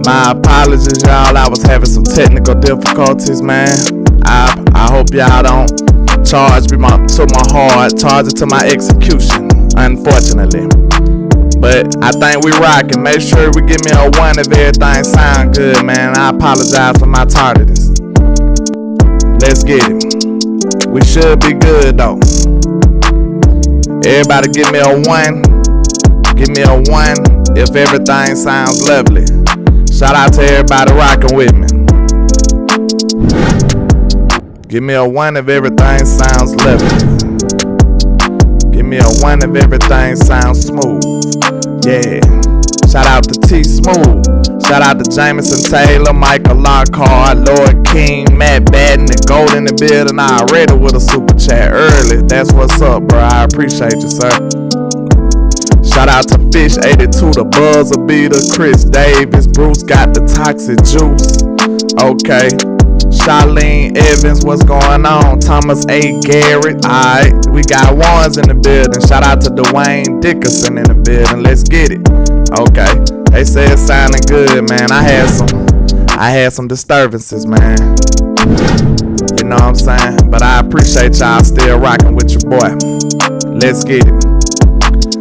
My apologies, y'all. I was having some technical difficulties, man. I hope y'all don't charge me to my heart, charge it to my execution, unfortunately. But I think we rocking. Make sure we give me a 1 if everything sound good, man. I apologize for my tardiness. Let's get it. We should be good though. Everybody give me a 1. Give me a 1 if everything sounds lovely. Shout out to everybody rocking with me. Give me a 1 if everything sounds lovely. Give me a 1 if everything sounds smooth. Yeah. Shout out to T Smooth. Shout out to Jameson Taylor, Michael Lockhart, Lord King, Matt Batten, the Gold in the building. I already with a super chat early. That's what's up, bro. I appreciate you, sir. Shout out to Fish82, the Buzzer Beater, Chris Davis, Bruce got the toxic juice. Okay. Charlene Evans, what's going on? Thomas A. Garrett, alright. We got ones in the building. Shout out to Dwayne Dickerson in the building. Let's get it. Okay. They said it sounding good, man. I had some disturbances, man. You know what I'm saying? But I appreciate y'all still rocking with your boy. Let's get it.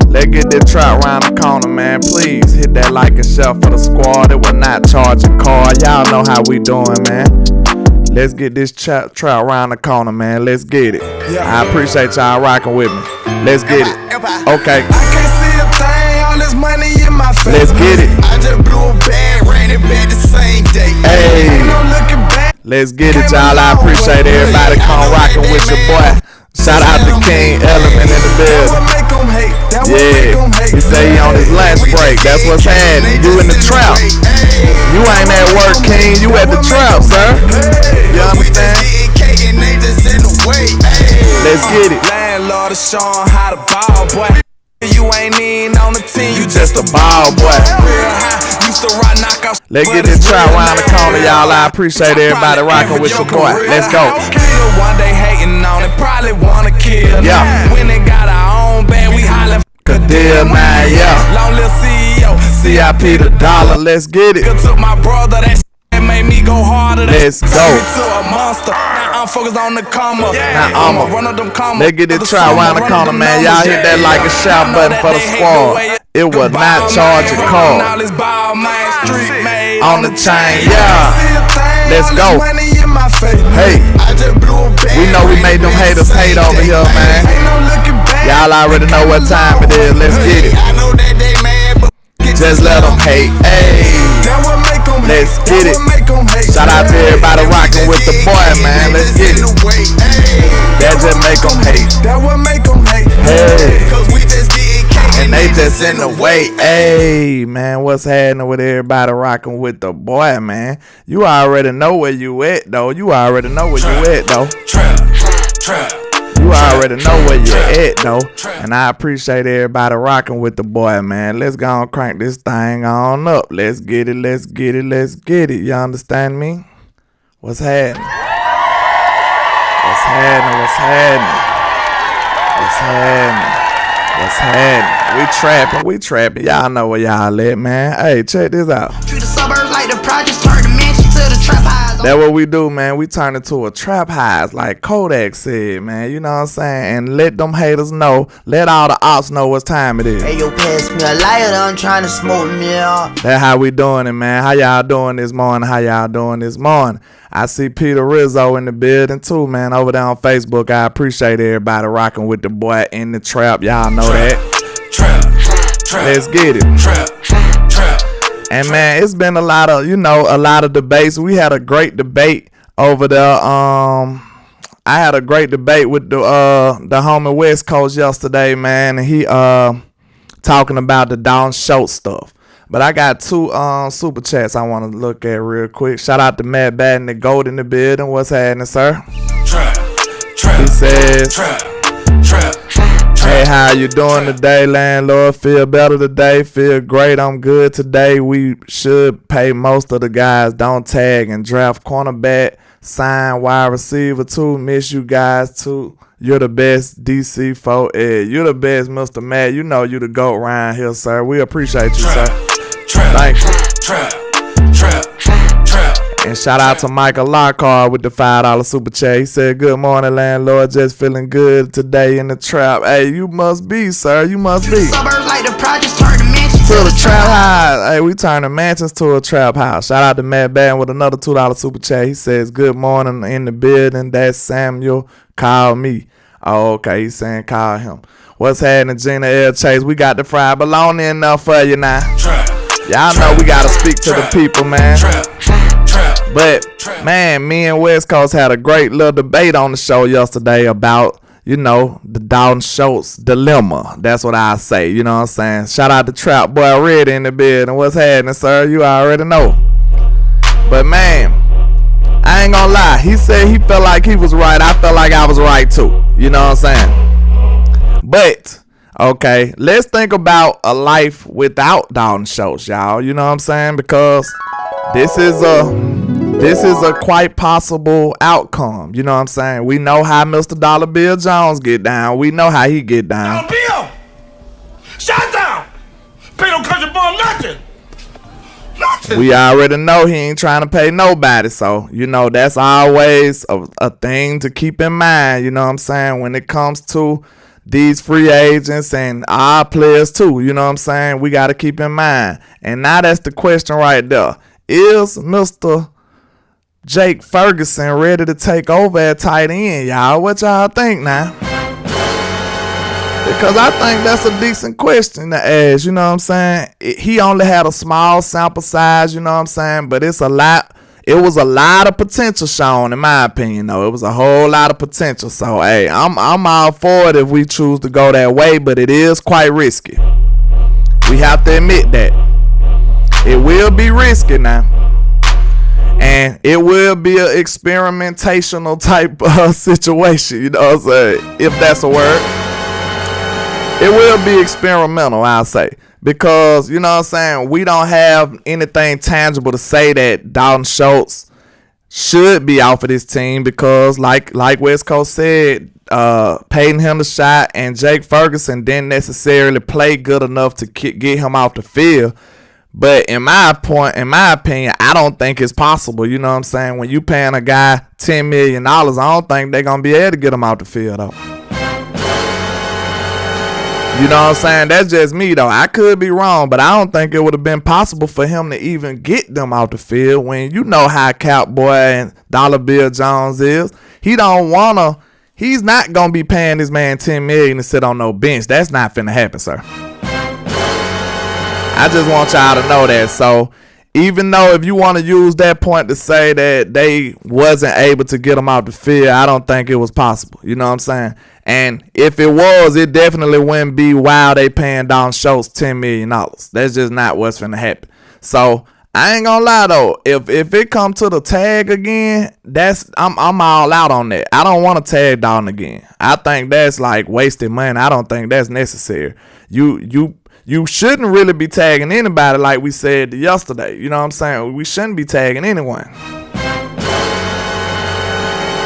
Let's get this trap around the corner, man. Please hit that like and share for the squad. It will not charge a card. Y'all know how we doing, man. Let's get this trap around the corner, man. Let's get it. I appreciate y'all rocking with me. Let's get it. Okay. I can't see a thing, all this money in my face. Let's get it. I just blew a bag, ran it back the same day. Hey. Ain't no looking back. Let's get it, y'all. I appreciate everybody come rocking with your boy. Shout out to King Element in the building. Yeah, he say he on his lunch break. That's what's happening. You in the trap. You ain't at work, King. You at the trap, sir. You understand? Let's get it. Landlord is showing how to ball, boy. You ain't even on the team. You just a ball, boy. Let's get this trap around the corner, y'all. I appreciate everybody rocking with your boy. Let's go. One day hating on it, probably wanna kill. Yeah. When they got our own band, we hollin'. Kadir, man, yeah. Long little CEO, CIP the dollar. Let's get it. took my brother, that made me go harder. Let's go. To a monster. Now I'm focused on the come up. Now I'ma run up them come let's get this trap around the corner, man. Y'all hit that like and shout button for the squad. It will not charge a call. On the chain, yeah. Let's go. Hey, we know we made them haters hate over here, man. Y'all already know what time it is. Let's get it. Just let them hate. Hey, let's get it. Shout out to everybody rocking with the boy, man. Let's get it. That just make them hate. Hey, and they just in the way. Hey, man, what's happening with everybody rocking with the boy, man? You already know where you at, though. You already know where you at, though. You already know where you at, though. And I appreciate everybody rocking with the boy, man. Let's go and crank this thing on up. Let's get it, let's get it, let's get it. You understand me? What's happening? What's happening? What's happening? What's happening? What's happening? We trapping. Y'all know where y'all at, man. Hey, check this out. Treat the suburbs like the projects, turn the mansion to the trap house. That's what we do, man. We turn it to a trap house, like Kodak said, man. You know what I'm saying? And let them haters know. Let all the ops know what time it is. Hey, yo, pass me a lighter, I'm trying to smoke me out. That's how we doing it, man. How y'all doing this morning? How y'all doing this morning? I see Peter Rizzo in the building too, man. Over there on Facebook. I appreciate everybody rocking with the boy in the trap. Y'all know that. Let's get it. And man, it's been a lot of debates. We had a great debate over there. I had a great debate with the homie West Coast yesterday, man. And he talking about the Don Schultz stuff. But I got two super chats I want to look at real quick. Shout out to Matt Batten, the Gold in the building. What's happening, sir? He says, hey, how you doing today, landlord? Feel better today? Feel great? I'm good today. We should pay most of the guys. Don't tag and draft cornerback, sign wide receiver too. Miss you guys too. You're the best, DC4 Ed. You're the best, Mr. Matt. You know you the GOAT around here, sir. We appreciate you, sir. Thank you. Trap. And shout out to Michael Lockhart with the $5 super chat. He said, "Good morning, landlord. Just feeling good today in the trap." Hey, you must be, sir. You must be. Suburbs like the projects turn the mansions To the trap house. Hey, we turning mansions to a trap house. Shout out to Matt Batten with another $2 super chat. He says, "Good morning in the building. That's Samuel. Call me." Oh, okay. He's saying call him. What's happening, Gina L. Chase? We got the fried bologna enough for you now. Y'all know we gotta speak to the people, man. But, man, me and West Coast had a great little debate on the show yesterday about, you know, the Dalton Schultz dilemma. That's what I say, you know what I'm saying? Shout out to Trap Boy Red in the building. What's happening, sir? You already know. But, man, I ain't gonna lie. He said he felt like he was right. I felt like I was right, too. You know what I'm saying? But, okay, let's think about a life without Dalton Schultz, y'all. You know what I'm saying? Because this is a quite possible outcome. You know what I'm saying? We know how Mr. Dollar Bill Jones get down. We know how he get down. Bill! Shut down! Pay no country boy nothing! Nothing! We already know he ain't trying to pay nobody. So, you know, that's always a thing to keep in mind. You know what I'm saying? When it comes to these free agents and our players too. You know what I'm saying? We got to keep in mind. And now that's the question right there. Is Mr. Jake Ferguson ready to take over at tight end, y'all? What y'all think now? Because I think that's a decent question to ask, you know what I'm saying? He only had a small sample size, you know what I'm saying? But it's a lot. It was a lot of potential shown, in my opinion, though. It was a whole lot of potential. So, hey, I'm all for it if we choose to go that way, but it is quite risky. We have to admit that. It will be risky now. And it will be an experimentational type situation, you know what I'm saying? If that's a word. It will be experimental, I'll say. Because, you know what I'm saying, we don't have anything tangible to say that Dalton Schultz should be out for this team because, like West Coast said, Peyton him the shot and Jake Ferguson didn't necessarily play good enough to get him off the field. But in my opinion, I don't think it's possible. You know what I'm saying? When you paying a guy $10 million, I don't think they're going to be able to get him out the field, though. You know what I'm saying? That's just me, though. I could be wrong, but I don't think it would have been possible for him to even get them out the field when you know how Cowboy and Dollar Bill Jones is. He's not going to be paying this man $10 million to sit on no bench. That's not finna happen, sir. I just want y'all to know that. So even though if you want to use that point to say that they wasn't able to get him out the field, I don't think it was possible. You know what I'm saying? And if it was, it definitely wouldn't be while they paying Dalton Schultz $10 million. That's just not what's finna happen. So I ain't gonna lie though. If it come to the tag again, I'm all out on that. I don't want to tag Dalton again. I think that's like wasted money. I don't think that's necessary. You shouldn't really be tagging anybody like we said yesterday. You know what I'm saying? We shouldn't be tagging anyone.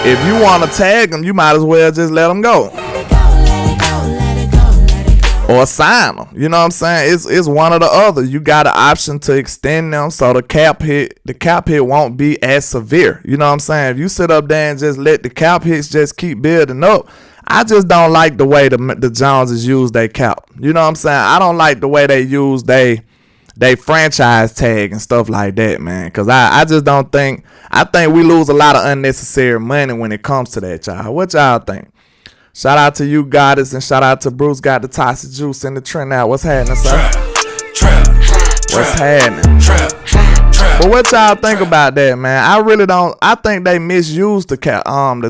If you want to tag them, you might as well just let them go. Or sign them. You know what I'm saying? It's one or the other. You got an option to extend them so the cap hit won't be as severe. You know what I'm saying? If you sit up there and just let the cap hits just keep building up, I just don't like the way the Joneses use their cap. You know what I'm saying? I don't like the way they use they franchise tag and stuff like that, man. Because I just don't think, I think we lose a lot of unnecessary money when it comes to that, y'all. What y'all think? Shout out to you, Goddess, and shout out to Bruce got the toxic juice in the trend now. What's happening, sir? What's happening? But what y'all think about that, man? I really don't. I think they misused the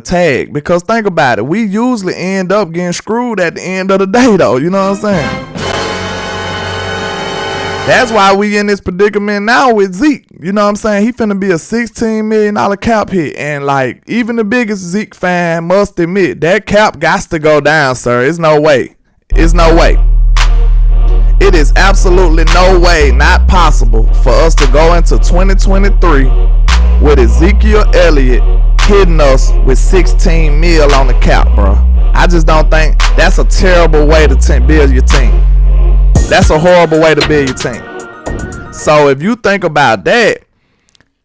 tag because think about it. We usually end up getting screwed at the end of the day, though. You know what I'm saying? That's why we in this predicament now with Zeke. You know what I'm saying? He finna be a $16 million cap hit. And like, even the biggest Zeke fan must admit, that cap got to go down, sir. It's no way. It's no way. It is absolutely no way, not possible, for us to go into 2023 with Ezekiel Elliott hitting us with $16 million on the cap, bro. I just don't think that's a terrible way to build your team. That's a horrible way to build your team. $16 So if you think about that,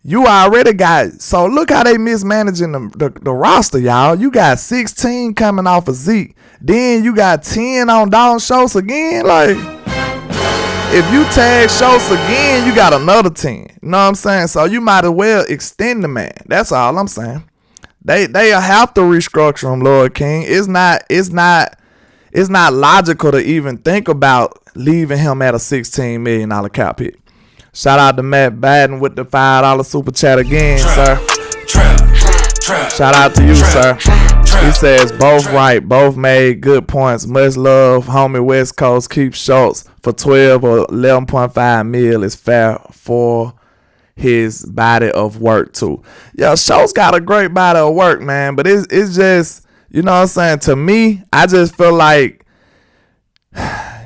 you already got, so look how they mismanaging the roster, y'all. You got 16 coming off of Zeke. Then you got 10 on Dalton Schultz again. Like, if you tag Schultz again, you got another 10. You know what I'm saying? So you might as well extend the man. That's all I'm saying. They have to restructure him, Lord King. It's not logical to even think about leaving him at a $16 million cap hit. Shout out to Matt Baden with the $5 super chat again, sir. Shout out to you, sir. He says both right, both made good points. Much love, homie West Coast. Keep Schultz for 12 or 11.5 mil is fair for his body of work too. Yeah, Schultz got a great body of work, man. But it's just, you know what I'm saying? To me, I just feel like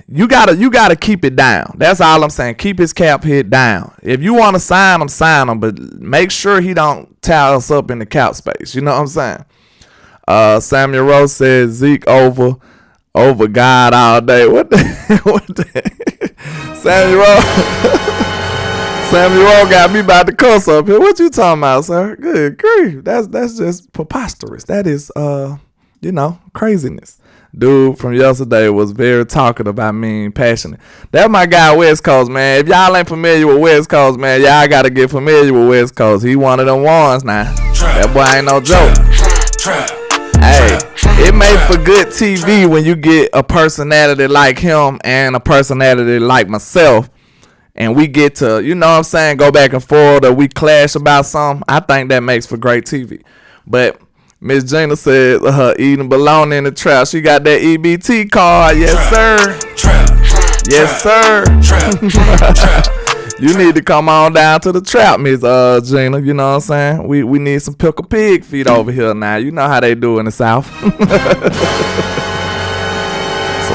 you gotta keep it down. That's all I'm saying. Keep his cap hit down. If you want to sign him, but make sure he don't tie us up in the cap space. You know what I'm saying? Samuel Rose says Zeke over God all day. What the Samuel Rose got me about to cuss up here. What you talking about, sir? Good grief. That's just preposterous. That is craziness. Dude from yesterday was very talkative about me and passionate. That my guy West Coast, man. If y'all ain't familiar with West Coast, man, y'all gotta get familiar with West Coast. He one of them ones now. That boy ain't no joke. Hey, it made for good TV when you get a personality like him and a personality like myself, and we get to, you know what I'm saying, go back and forth, or we clash about something. I think that makes for great TV. But Miss Gina said eating bologna in the trap. She got that EBT card. Yes, sir. Yes, sir. You need to come on down to the trap, Miss Gina. You know what I'm saying? We need some pickle pig feet over here now. You know how they do in the South. Some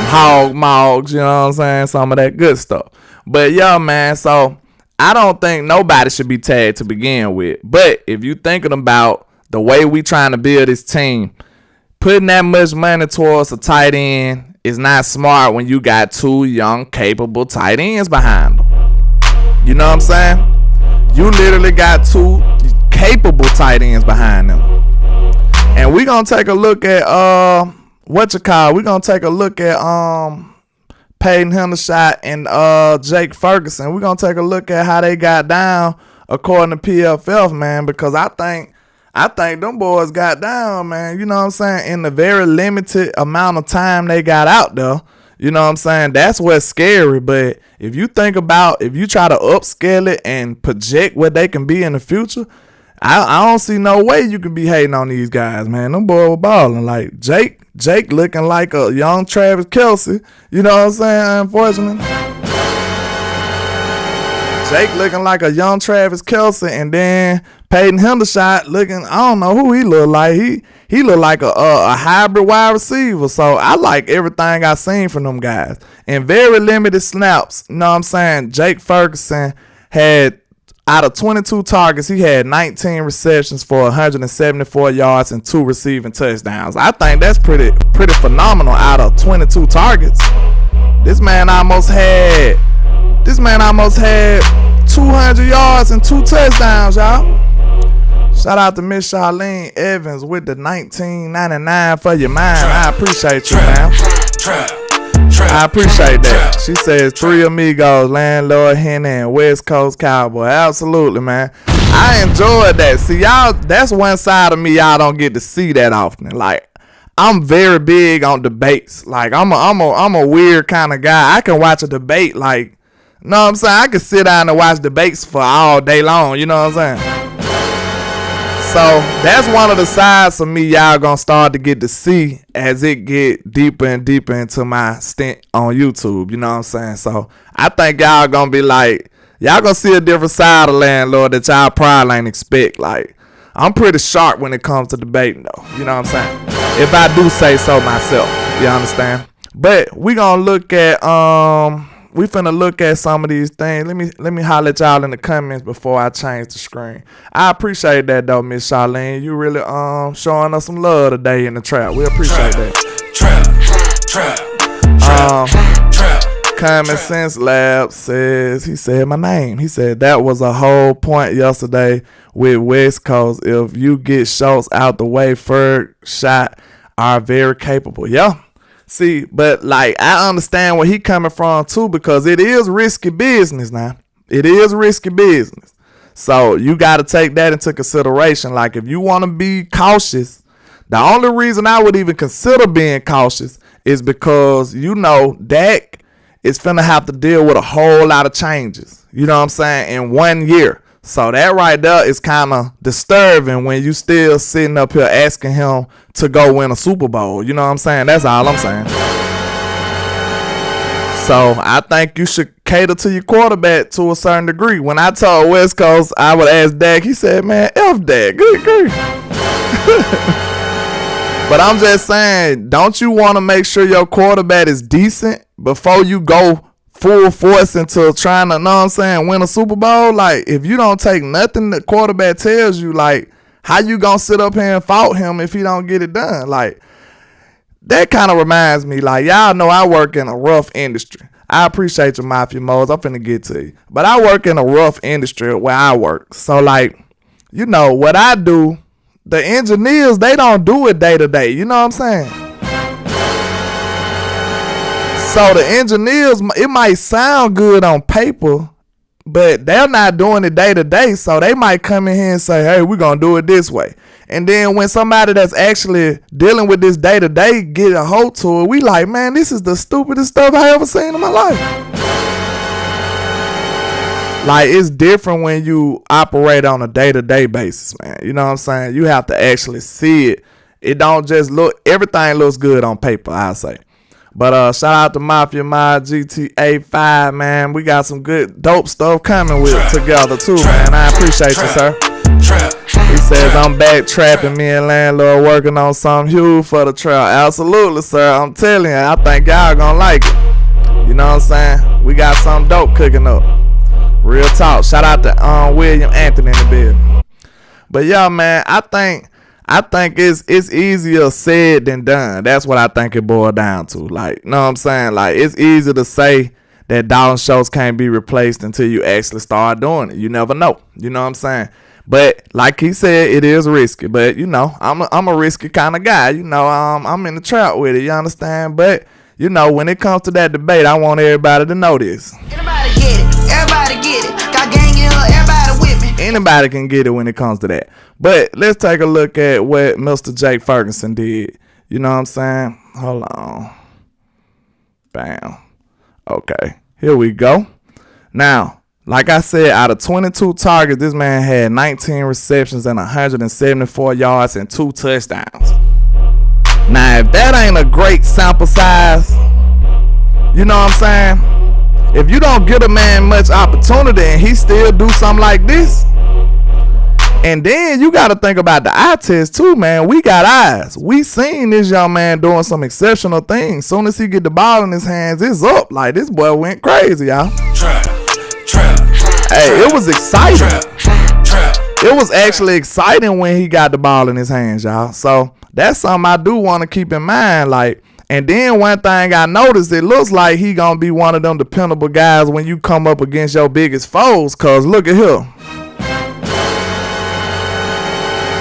hog mogs, you know what I'm saying? Some of that good stuff. But yeah, man, so I don't think nobody should be tagged to begin with. But if you thinking about the way we trying to build this team, putting that much money towards a tight end is not smart when you got two young, capable tight ends behind them. You know what I'm saying? You literally got two capable tight ends behind them. And we're going to take a look at, we're going to take a look at Peyton Hendershot and Jake Ferguson. We're going to take a look at how they got down according to PFF, man, because I think them boys got down, man. You know what I'm saying? In the very limited amount of time they got out there. You know what I'm saying? That's what's scary. But if you think about, if you try to upscale it and project what they can be in the future, I don't see no way you can be hating on these guys, man. Them boys were balling. Like Jake looking like a young Travis Kelce. You know what I'm saying? Unfortunately. Jake looking like a young Travis Kelce, and then Peyton Hendershot looking, I don't know who he look like. He look like a hybrid wide receiver. So I like everything I seen from them guys. In very limited snaps, you know what I'm saying? Jake Ferguson had, out of 22 targets, he had 19 receptions for 174 yards and 2 receiving touchdowns. I think that's pretty phenomenal out of 22 targets. This man almost had 200 yards and 2 touchdowns, y'all. Shout out to Miss Charlene Evans with the $19.99 for your mind. I appreciate you, man. I appreciate that. She says 3 amigos, landlord, Henny, and West Coast Cowboy. Absolutely, man. I enjoyed that. See, y'all, that's one side of me y'all don't get to see that often. Like, I'm very big on debates. Like, I'm a weird kind of guy. I can watch a debate, like, you know what I'm saying? I can sit down and watch debates for all day long. You know what I'm saying? So that's one of the sides of me y'all gonna start to get to see as it get deeper and deeper into my stint on YouTube. You know what I'm saying? So I think y'all gonna be like, y'all gonna see a different side of landlord that y'all probably ain't expect. Like, I'm pretty sharp when it comes to debating though. You know what I'm saying? If I do say so myself. You understand? But we gonna look at we finna look at some of these things. Let me holler at y'all in the comments before I change the screen. I appreciate that though, Miss Charlene. You really showing us some love today in the trap. We appreciate that. Common Sense Lab says, he said my name. He said that was a whole point yesterday with West Coast. If you get Schultz out the way, Ferg shot are very capable. Yeah. See, but like I understand where he coming from too, because it is risky business now. It is risky business. So you got to take that into consideration. Like if you want to be cautious, the only reason I would even consider being cautious is because, you know, Dak is finna have to deal with a whole lot of changes. You know what I'm saying? In 1 year. So that right there is kind of disturbing when you still sitting up here asking him to go win a Super Bowl. You know what I'm saying? That's all I'm saying. So I think you should cater to your quarterback to a certain degree. When I told West Coast I would ask Dak, he said, man, F Dak. Good grief. But I'm just saying, don't you want to make sure your quarterback is decent before you go full force into trying to, know what I'm saying, win a Super Bowl? Like, if you don't take nothing the quarterback tells you, like, how you gonna sit up here and fault him if he don't get it done? Like, that kind of reminds me, like, y'all know I work in a rough industry. I appreciate your Mafia Modes. I'm finna get to you. But I work in a rough industry where I work. So, like, you know, what I do, the engineers, they don't do it day to day. You know what I'm saying? So the engineers, it might sound good on paper, but they're not doing it day to day. So they might come in here and say, hey, we're going to do it this way. And then when somebody that's actually dealing with this day to day get a hold to it, we like, man, this is the stupidest stuff I ever seen in my life. Like, it's different when you operate on a day to day basis, man. You know what I'm saying? You have to actually see it. It don't just look, everything looks good on paper, I say. But shout out to Mafia Mod GTA 5, man. We got some good dope stuff coming with together too, man. I appreciate you, sir. He says I'm back trapping, me and landlord working on something huge for the trap. Absolutely, sir. I'm telling you, I think y'all gonna like it. You know what I'm saying? We got something dope cooking up. Real talk. Shout out to William Anthony in the building. But yeah, man, I think it's easier said than done. That's what I think it boiled down to. Like, you know what I'm saying? Like, it's easy to say that Dalton Schultz can't be replaced until you actually start doing it. You never know. You know what I'm saying? But like he said, it is risky. But, you know, I'm a risky kind of guy. You know, I'm in the trap with it. You understand? But, you know, when it comes to that debate, I want everybody to know this. Everybody get it. Everybody get it. Got gang in here. Everybody with me. Anybody can get it when it comes to that. But let's take a look at what Mr. Jake Ferguson did. You know what I'm saying? Hold on. Bam. Okay. Here we go. Now, like I said, out of 22 targets, this man had 19 receptions and 174 yards and 2 touchdowns. Now, if that ain't a great sample size, you know what I'm saying? If you don't give a man much opportunity and he still do something like this, and then you got to think about the eye test too, man. We got eyes. We seen this young man doing some exceptional things. Soon as he get the ball in his hands, it's up. Like, this boy went crazy, y'all. Hey, it was exciting. It was actually exciting when he got the ball in his hands, y'all. So that's something I do want to keep in mind. Like, and then one thing I noticed, it looks like he gonna be one of them dependable guys when you come up against your biggest foes. Cause look at him.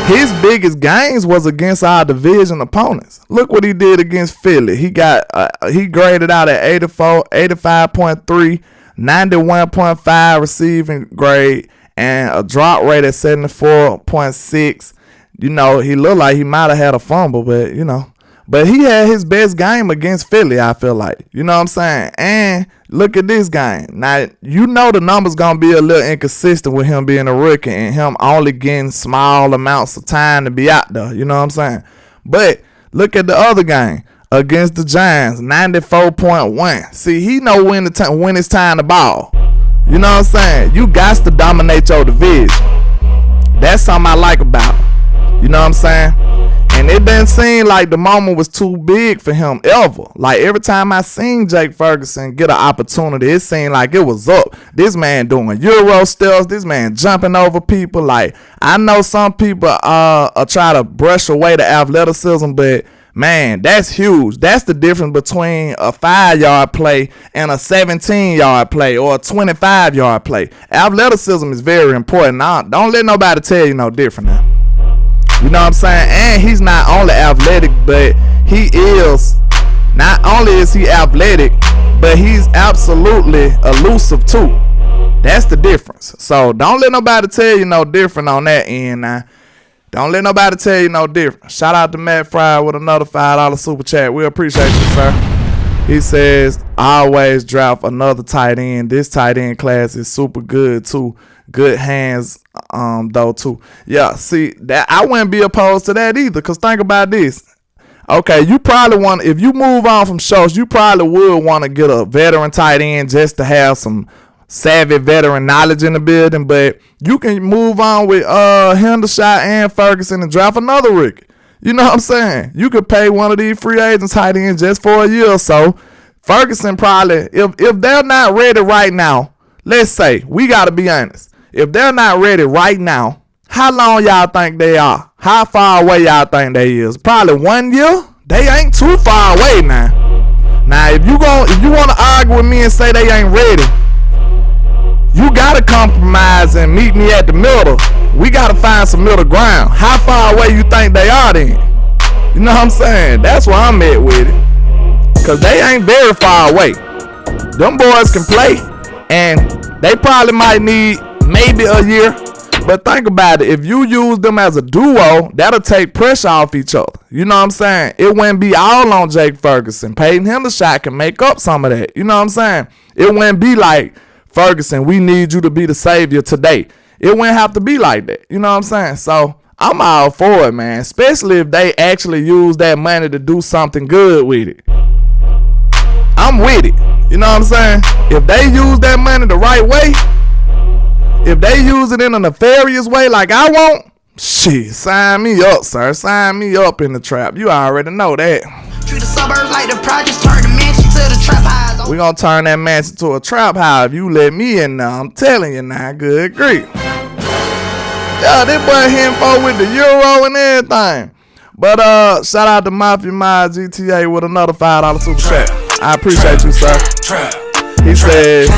His biggest gains was against our division opponents. Look what he did against Philly. He got he graded out at 84, 85.3, 91.5 receiving grade, and a drop rate at 74.6. You know, he looked like he might have had a fumble, but you know. But he had his best game against Philly, I feel like. You know what I'm saying? And look at this game. Now, you know the numbers going to be a little inconsistent with him being a rookie and him only getting small amounts of time to be out there. You know what I'm saying? But look at the other game against the Giants, 94.1. See, he know when it's time to ball. You know what I'm saying? You got to dominate your division. That's something I like about him. You know what I'm saying? And it didn't seem like the moment was too big for him ever. Like, every time I seen Jake Ferguson get an opportunity, it seemed like it was up. This man doing Euro steps. This man jumping over people. Like, I know some people try to brush away the athleticism, but Man, that's huge. That's the difference between a 5-yard play and a 17-yard play or a 25-yard play. Athleticism is very important. Now, don't let nobody tell you no different now. You know what I'm saying? And he's not only athletic, but he is, not only is he athletic, but he's absolutely elusive too. That's the difference. So don't let nobody tell you no different on that end now. Don't let nobody tell you no different. Shout out to Matt Fry with another $5 super chat. We appreciate you, sir. He says, always draft another tight end. This tight end class is super good too. Good hands though too. Yeah, see, that I wouldn't be opposed to that either. Cause think about this. Okay, you probably want, if you move on from Schultz, you probably would want to get a veteran tight end just to have some savvy veteran knowledge in the building, but you can move on with Hendershot and Ferguson and draft another rookie. You know what I'm saying? You could pay one of these free agents tight ends just for a year or so. Ferguson probably, if they're not ready right now, let's say, we got to be honest, if they're not ready right now, how long y'all think they are? How far away y'all think they is? Probably 1 year? They ain't too far away now. Now, if you want to argue with me and say they ain't ready, you gotta compromise and meet me at the middle. We gotta find some middle ground. How far away you think they are then? You know what I'm saying? That's where I'm at with it. Cause they ain't very far away. Them boys can play. And they probably might need maybe a year. But think about it. If you use them as a duo, that'll take pressure off each other. You know what I'm saying? It wouldn't be all on Jake Ferguson. Peyton Hendershot can make up some of that. You know what I'm saying? It wouldn't be like, Ferguson, we need you to be the savior today. It wouldn't have to be like that. You know what I'm saying? So I'm all for it, man. Especially if they actually use that money to do something good with it. I'm with it. You know what I'm saying? If they use that money the right way, if they use it in a nefarious way like I want, shit, sign me up, sir. Sign me up in the trap. You already know that. Treat the suburbs like the projects, turn the mansion to the trap house. We gonna turn that mansion to a trap house if you let me in now. I'm telling you now, good grief. Yeah, this boy hitting for with the Euro and everything. But shout out to Mafia My GTA with another $5 super chat. I appreciate you, sir. He says,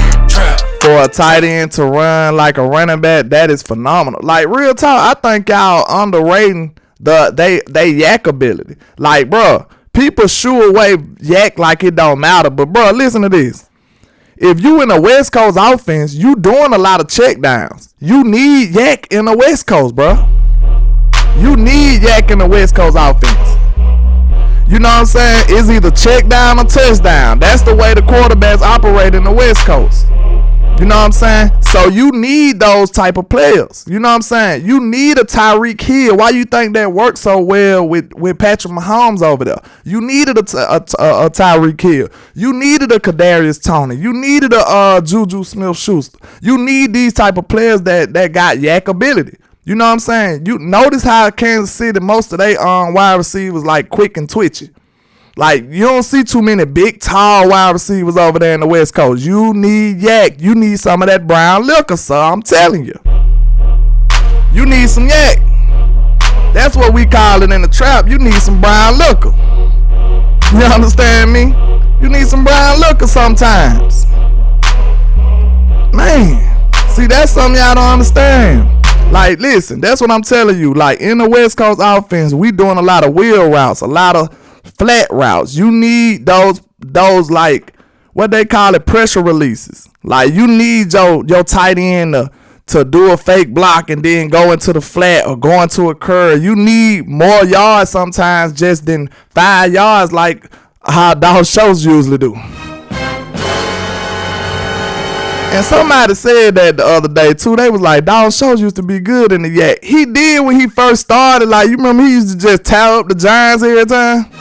for a tight end to run like a running back, that is phenomenal. Like, real talk, I think y'all underrating they yak ability. Like, bro, people shoo away yak like it don't matter. But, bro, listen to this. If you in a West Coast offense, you doing a lot of check downs. You need yak in the West Coast, bro. You need yak in the West Coast offense. You know what I'm saying? It's either check down or touchdown. That's the way the quarterbacks operate in the West Coast. You know what I'm saying? So you need those type of players. You know what I'm saying? You need a Tyreek Hill. Why you think that worked so well with Patrick Mahomes over there? You needed a Tyreek Hill. You needed a Kadarius Toney. You needed a Juju Smith-Schuster. You need these type of players that got yak ability. You know what I'm saying? You notice how Kansas City, most of their wide receivers like quick and twitchy. Like, you don't see too many big, tall wide receivers over there in the West Coast. You need yak. You need some of that brown liquor, sir. I'm telling you. You need some yak. That's what we call it in the trap. You need some brown liquor. You understand me? You need some brown liquor sometimes. Man, see, that's something y'all don't understand. Like, listen, that's what I'm telling you. Like, in the West Coast offense, we doing a lot of wheel routes, a lot of flat routes. You need those like, what they call it, pressure releases. Like, you need your tight end to do a fake block and then go into the flat or go into a curve. You need more yards sometimes just than 5 yards like how Dawg Schultz usually do. And somebody said that the other day too. They was like, Dawg Schultz used to be good in the yak. He did when he first started. Like, you remember he used to just towel up the Giants every time?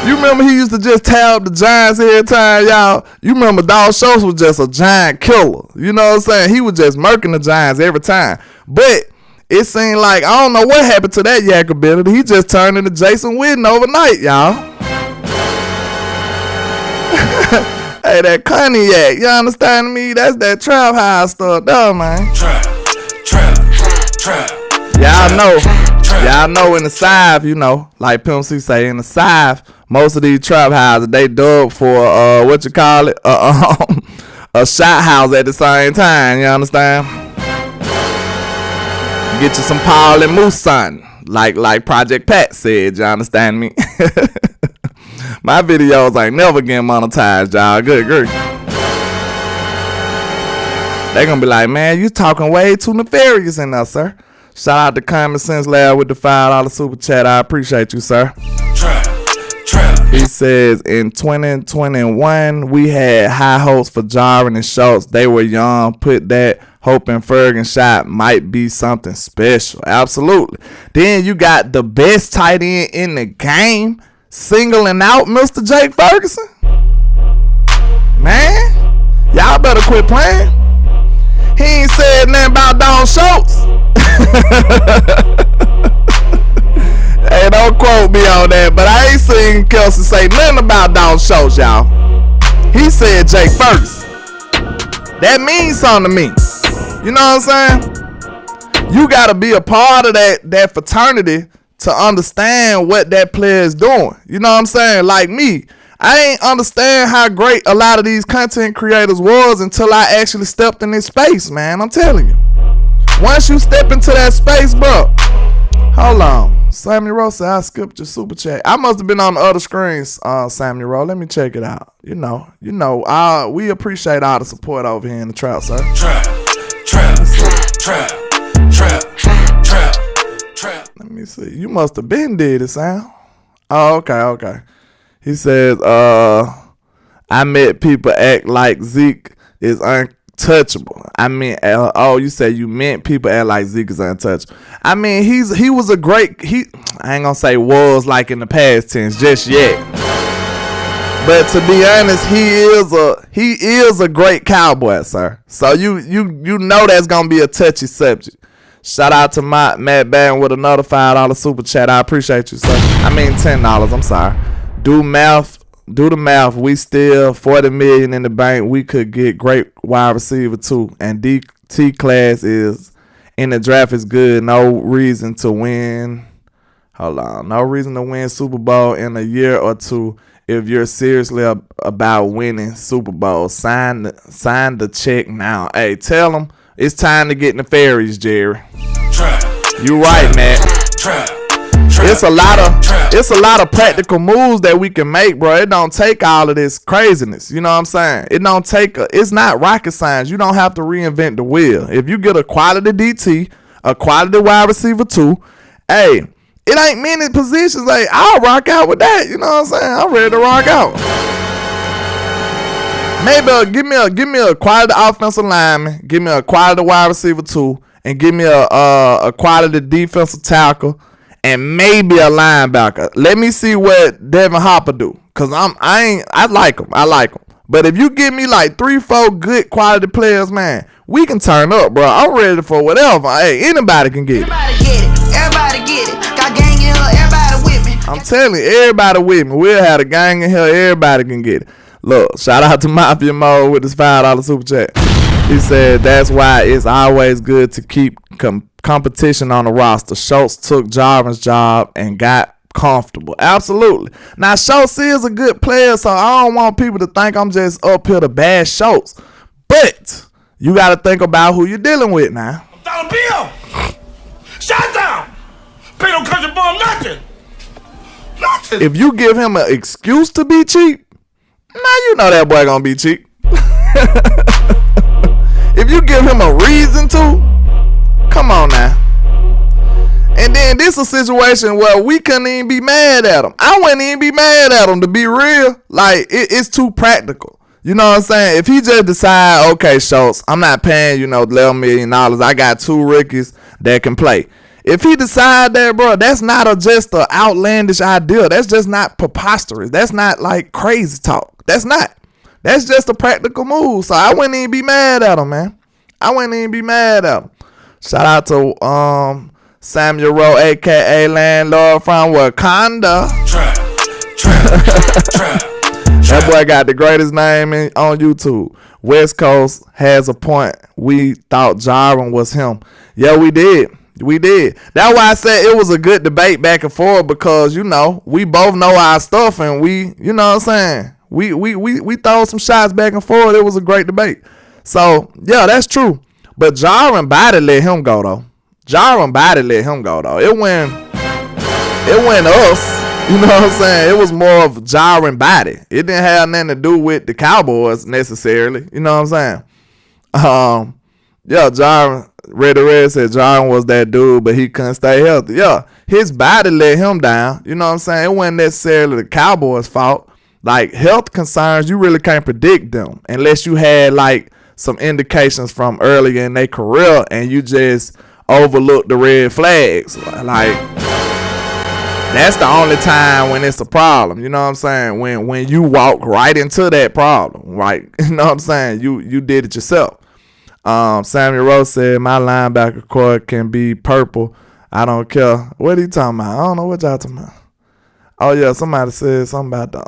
You remember he used to just towel up the Giants every time, y'all? You remember Dawg Schultz was just a giant killer. You know what I'm saying? He was just murking the Giants every time. But it seemed like, I don't know what happened to that yak ability. He just turned into Jason Witten overnight, y'all. Hey, that cognac, you understand me? That's that trap house stuff, though, man. Trap. Y'all know. Y'all know in the South, you know, like Pimp C say, in the South, most of these trap houses, they dug for, what you call it? A shot house at the same time, you understand? Get you some Paul and Moose son, like Project Pat said, you understand me? My videos ain't never getting monetized, y'all. Good grief. They gonna be like, man, you talking way too nefarious in there, sir. Shout out to Common Sense Lab with the $5 super chat. I appreciate you, sir. He says, in 2021, we had high hopes for Jarvin and Schultz. They were young. Put that hoping Ferguson shot might be something special. Absolutely. Then you got the best tight end in the game singling out Mr. Jake Ferguson. Man, y'all better quit playing. He ain't said nothing about Don Schultz. Hey, don't quote me on that, but I ain't seen Kelsey say nothing about Don Schultz, y'all. He said Jake Ferguson. That means something to me. You know what I'm saying? You gotta be a part of that fraternity to understand what that player is doing. You know what I'm saying? Like me, I ain't understand how great a lot of these content creators was until I actually stepped in this space, man. I'm telling you. Once you step into that space, bro. Hold on. Sammy Rowe said I skipped your super chat. I must have been on the other screens, Sammy Rowe. Let me check it out. You know, we appreciate all the support over here in the trap, sir. Trap. Let me see. You must have been did it, Sam. Oh, okay. He says, I met people act like Zeke is untouchable. I mean, you said you meant people act like Zeke is untouchable. I mean, he was a great, I ain't gonna say was like in the past tense just yet. But to be honest, he is a great cowboy, sir. So you know that's gonna be a touchy subject. Shout out to Matt Barron with another $5 super chat. I appreciate you, sir. I mean $10. I'm sorry. Do the math. We still $40 million in the bank. We could get great wide receiver too. And DT class is in the draft is good. No reason to win. Hold on. No reason to win Super Bowl in a year or two. If you're seriously about winning Super Bowl, sign the check now. Hey, tell them it's time to get nefarious, Jerry. You right, man. It's a lot of practical moves that we can make, bro. It don't take all of this craziness. You know what I'm saying? It's not rocket science. You don't have to reinvent the wheel. If you get a quality DT, a quality wide receiver too, hey, it ain't many positions. Like, I'll rock out with that. You know what I'm saying? I'm ready to rock out. Maybe give me a quality offensive lineman, give me a quality wide receiver too, and give me a quality defensive tackle, and maybe a linebacker. Let me see what Devin Hopper do, cause I like him. But if you give me like 3-4 good quality players, man, we can turn up, bro. I'm ready for whatever. Hey, anybody can get it. Everybody get it. Got gang in here, everybody with me. I'm telling you, everybody with me. We'll have a gang in here, everybody can get it. Look, shout out to Mafia Mode with his $5 super chat. He said that's why it's always good to keep competition on the roster. Schultz took Jarvin's job and got comfortable. Absolutely. Now, Schultz is a good player, so I don't want people to think I'm just up here to bash Schultz. But you got to think about who you're dealing with now. $1 bill. Shut down. Pay no country boy nothing. If you give him an excuse to be cheap, now you know that boy gonna be cheap. If you give him a reason to, come on now. And then this is a situation where we couldn't even be mad at him. I wouldn't even be mad at him, to be real. Like, it's too practical. You know what I'm saying? If he just decide, okay, Schultz, I'm not paying, $11 million. I got 2 rookies that can play. If he decide that, bro, that's not just an outlandish idea. That's just not preposterous. That's not like crazy talk. That's not. That's just a practical move. So I wouldn't even be mad at him, man. I wouldn't even be mad at him. Shout out to Samuel Rowe, a.k.a. Landlord from Wakanda. That boy got the greatest name on YouTube. West Coast has a point. We thought Jarvin was him. Yeah, we did. We did. That's why I said it was a good debate back and forth because, you know, we both know our stuff and we, you know what I'm saying? We throw some shots back and forth. It was a great debate. So, yeah, that's true. But Jaron Body let him go, though. It went us. You know what I'm saying? It was more of Jaron Body. It didn't have nothing to do with the Cowboys necessarily. You know what I'm saying? Yeah, Jaron, Red said Jaron was that dude, but he couldn't stay healthy. Yeah, his body let him down. You know what I'm saying? It wasn't necessarily the Cowboys' fault. Like, health concerns, you really can't predict them unless you had, like, some indications from earlier in their career and you just overlook the red flags. Like, that's the only time when it's a problem. You know what I'm saying? When you walk right into that problem. Right? You know what I'm saying? You did it yourself. Samuel Rose said my linebacker core can be purple. I don't care. What are you talking about? I don't know what y'all talking about. Oh yeah, somebody said something about the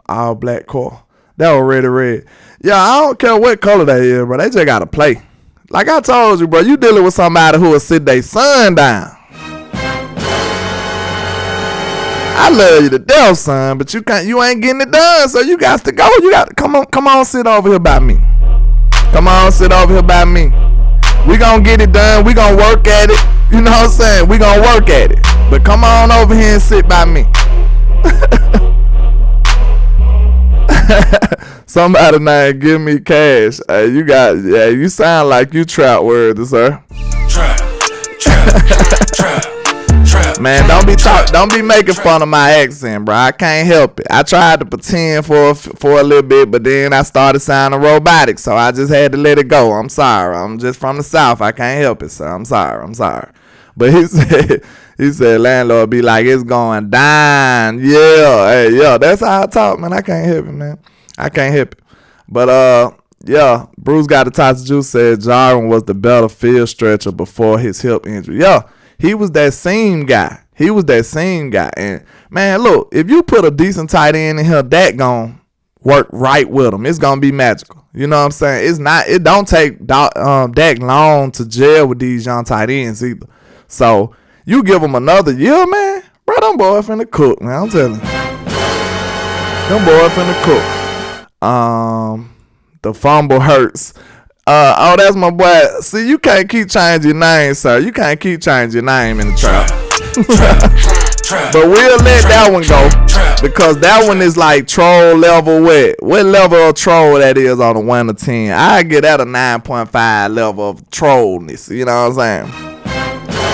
all black core. That was red. Yeah, I don't care what color they is, bro. They just gotta play. Like I told you, bro, you dealing with somebody who will sit their son down. I love you to death, son, but you ain't getting it done, so you got to go. You got to come on, sit over here by me. Come on, sit over here by me. We gonna get it done. We gonna work at it. You know what I'm saying? We gonna work at it. But come on over here and sit by me. Somebody now give me cash. You sound like you trap worthy, sir. Trap. Man, don't be making fun of my accent, bro. I can't help it. I tried to pretend for a little bit, but then I started sounding robotic, so I just had to let it go. I'm sorry. I'm just from the South. I can't help it, sir. I'm sorry. But he said landlord be like, it's going down. Yeah, that's how I talk, man. I can't help it, man. I can't help it. But yeah, Bruce got the Tots Juice said Jaron was the better field stretcher before his hip injury. Yeah. He was that same guy. And, man, look, if you put a decent tight end in here, that gon' work right with him. It's going to be magical. You know what I'm saying? It don't take Dak long to gel with these young tight ends either. So, you give them another year, man, bro, them boys finna cook, man. I'm telling you. Them boys finna cook. The fumble hurts. That's my boy. See, you can't keep changing your name, sir. You can't keep changing your name in the trap. But we'll let that one go because that one is like troll level. What level of troll that is on a 1 to 10? I get that a 9.5 level of trollness. You know what I'm saying?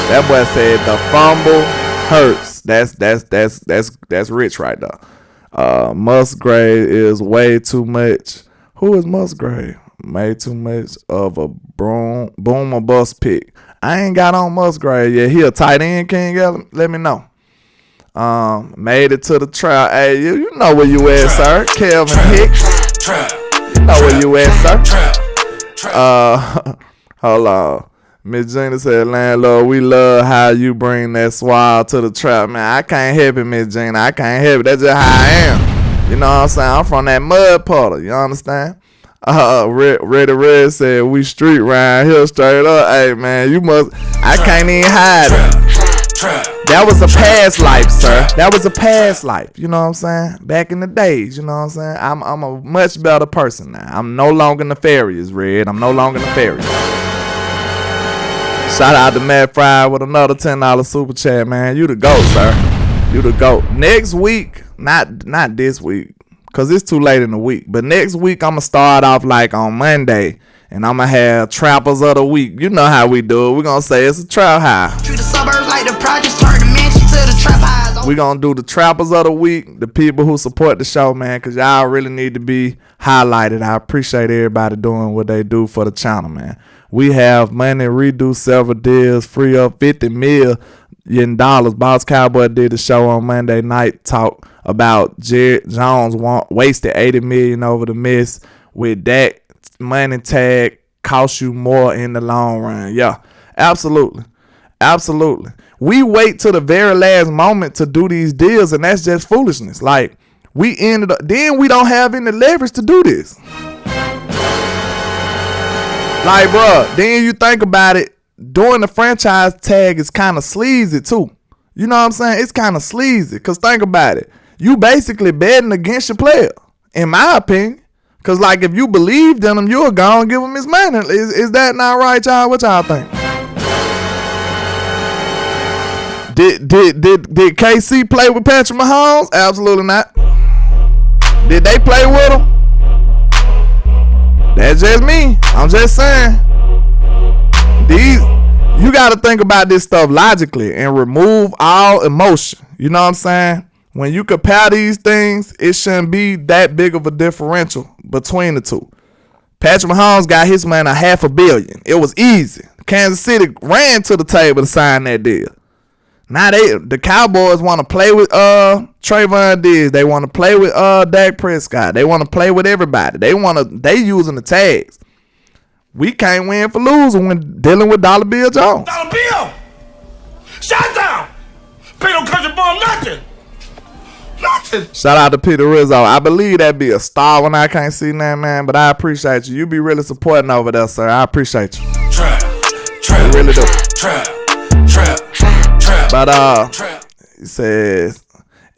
That boy said the fumble hurts. That's rich right there. Musgrave is way too much. Who is Musgrave? Made too much of a boom or bust pick. I ain't got on Musgrave yet. He a tight end king. Let me know. Made it to the trial. Hey, you know where you at, sir. Kelvin Hicks. You know where you at, sir. Hold on. Miss Gina said, landlord, we love how you bring that swab to the trap. Man, I can't help it, Miss Gina. I can't help it. That's just how I am. You know what I'm saying? I'm from that mud puddle. You understand? Red said we street round here straight up. Hey man, I can't even hide it. That was a past life, sir. That was a past life. You know what I'm saying? Back in the days, you know what I'm saying? I'm a much better person now. I'm no longer nefarious, Red. I'm no longer nefarious. Shout out to Matt Fry with another $10 super chat, man. You the GOAT, sir. You the GOAT. Next week, not this week, because it's too late in the week. But next week, I'm going to start off like on Monday. And I'm going to have Trappers of the Week. You know how we do it. We're going to say it's a trap high. Treat the suburbs like the projects, turn the mansion to the trap highs. We're going to do the Trappers of the Week. The people who support the show, man. Because y'all really need to be highlighted. I appreciate everybody doing what they do for the channel, man. We have money, redo several deals, free up $50 million. Boss Cowboy did the show on Monday night. Talk about Jared Jones wasted $80 million over the miss with that money tag cost you more in the long run. Yeah, absolutely. We wait till the very last moment to do these deals, and that's just foolishness. Like, then we don't have any leverage to do this. Like, bro, then you think about it, doing the franchise tag is kind of sleazy too. You know what I'm saying? It's kind of sleazy. Because think about it. You basically betting against your player, in my opinion. Because, like, if you believed in him, you'll go and give him his money. Is that not right, y'all? What y'all think? Did KC play with Patrick Mahomes? Absolutely not. Did they play with him? That's just me. I'm just saying. You got to think about this stuff logically and remove all emotion. You know what I'm saying? When you compare these things, it shouldn't be that big of a differential between the two. Patrick Mahomes got his man $500 million. It was easy. Kansas City ran to the table to sign that deal. Now the Cowboys want to play with Trayvon Diggs. They want to play with Dak Prescott. They want to play with everybody. They using the tags. We can't win for losing when dealing with Dollar Bill Jones. Dollar Bill! Shut down! Pay no country boy nothing! Nothing! Shout out to Peter Rizzo. I believe that'd be a star when I can't see that, man. But I appreciate you. You be really supporting over there, sir. I appreciate you. Trap. I really do. Trap. But he says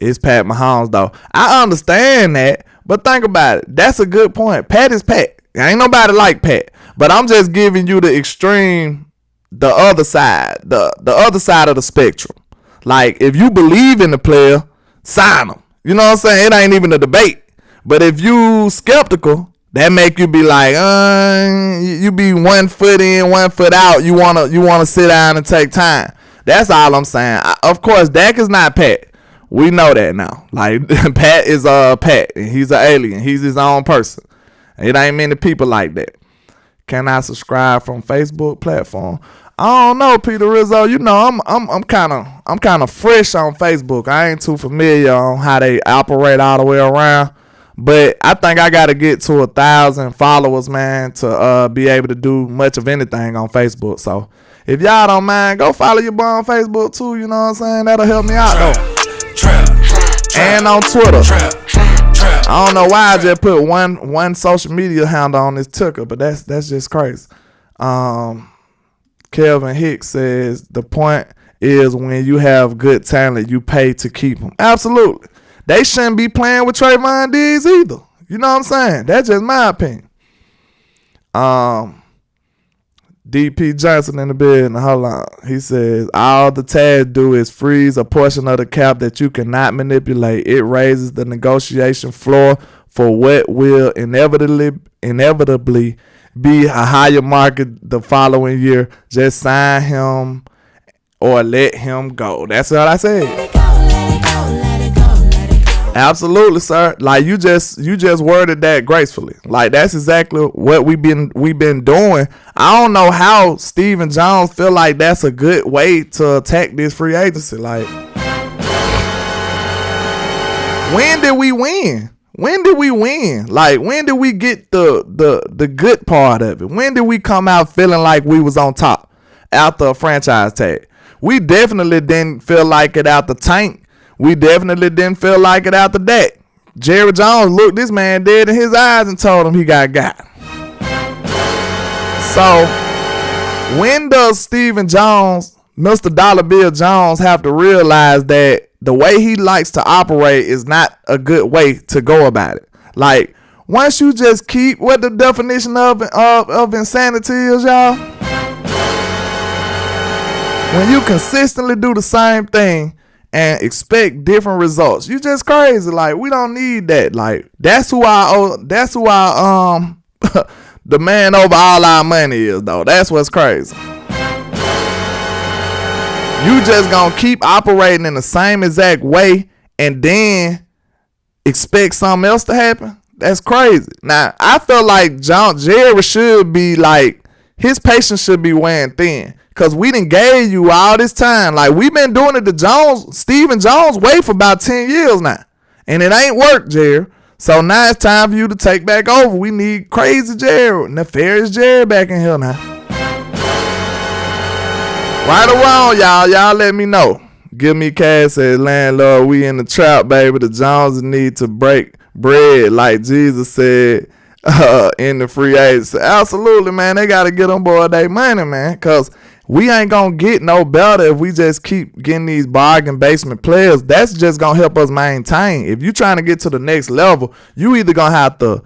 it's Pat Mahomes though. I understand that, but think about it. That's a good point. Pat is Pat. Ain't nobody like Pat. But I'm just giving you the extreme, the other side, the other side of the spectrum. Like, if you believe in the player, sign him. You know what I'm saying? It ain't even a debate. But if you skeptical, that make you be like, you be 1 foot in, 1 foot out. You wanna sit down and take time. That's all I'm saying. Of course, Dak is not Pat. We know that now. Like, Pat is Pat, and he's an alien. He's his own person. It ain't many people like that. Can I subscribe from Facebook platform? I don't know, Peter Rizzo. You know, I'm kind of fresh on Facebook. I ain't too familiar on how they operate all the way around. But I think I got to get to 1,000 followers, man, to be able to do much of anything on Facebook. So if y'all don't mind, go follow your boy on Facebook too. You know what I'm saying? That'll help me out though. And on Twitter. I don't know why I just put one social media handle on this ticker, but that's just crazy. Kelvin Hicks says the point is when you have good talent, you pay to keep them. Absolutely. They shouldn't be playing with Trayvon Diggs either. You know what I'm saying? That's just my opinion. DP Johnson in the building. Hold on. He says, all the tags do is freeze a portion of the cap that you cannot manipulate. It raises the negotiation floor for what will inevitably be a higher market the following year. Just sign him or let him go. That's what I said. Absolutely, sir. Like you just worded that gracefully. Like that's exactly what we've been doing. I don't know how Stephen Jones feel like that's a good way to attack this free agency. Like, when did we win? When did we win? Like, when did we get the good part of it? When did we come out feeling like we was on top after a franchise tag? We definitely didn't feel like it out the tank. We definitely didn't feel like it out the deck. Jerry Jones looked this man dead in his eyes and told him he got. So, when does Stephen Jones, Mr. Dollar Bill Jones, have to realize that the way he likes to operate is not a good way to go about it? Like, once you just keep what the definition of insanity is, y'all. When you consistently do the same thing and expect different results, you just crazy. Like, we don't need that. Like, that's who our the man over all our money is, though. That's what's crazy. You just gonna keep operating in the same exact way and then expect something else to happen? That's crazy. Now, I feel like Jerry should be like, his patience should be wearing thin. Because we done gave you all this time. Like, we've been doing it to Stephen Jones way for about 10 years now. And it ain't worked, Jerry. So now it's time for you to take back over. We need crazy Jerry, nefarious Jerry back in here now. Right or wrong, y'all let me know. Give me cash, says landlord. We in the trap, baby. The Joneses need to break bread, like Jesus said in the free agency. Absolutely, man. They got to get on board their money, man. Because we ain't gonna get no better if we just keep getting these bargain basement players. That's just gonna help us maintain. If you trying to get to the next level, you either gonna have to,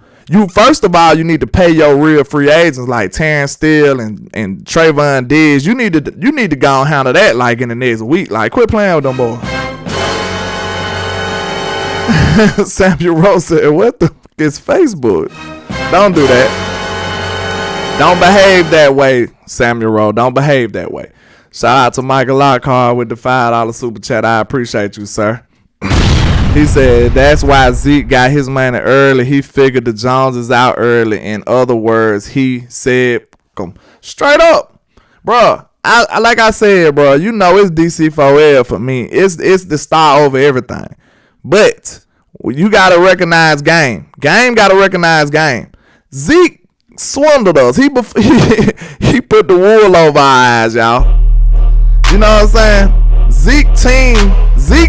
first of all, you need to pay your real free agents like Terrence Steele and Trayvon Diggs. You need to go and handle that like in the next week. Like, quit playing with them boys. Samuel Rose said, what the fuck is Facebook? Don't do that. Don't behave that way, Samuel Rose. Don't behave that way. Shout out to Michael Lockhart with the $5 super chat. I appreciate you, sir. He said that's why Zeke got his money early. He figured the Joneses out early. In other words, he said, straight up, bro. Like I said, bro, you know it's DC4L for me. It's the star over everything. But you gotta recognize game. Game gotta recognize game. Zeke swindled us. He put the wool over our eyes, y'all. You know what I'm saying? Zeke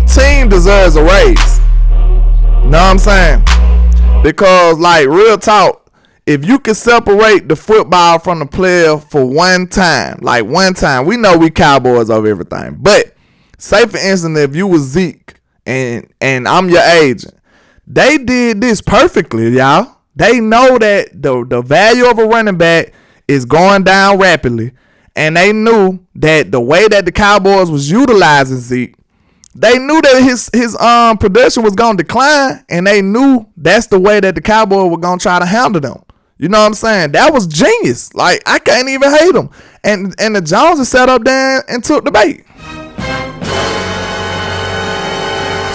team deserves a raise. You know what I'm saying? Because, like, real talk, if you can separate the football from the player for one time, we know we Cowboys over everything. But say for instance, if you was Zeke and I'm your agent, they did this perfectly, y'all. They know that the value of a running back is going down rapidly, and they knew that the way that the Cowboys was utilizing Zeke, they knew that his production was gonna decline, and they knew that's the way that the Cowboys were gonna try to handle them. You know what I'm saying? That was genius. Like, I can't even hate them. And the Joneses sat up there and took the bait.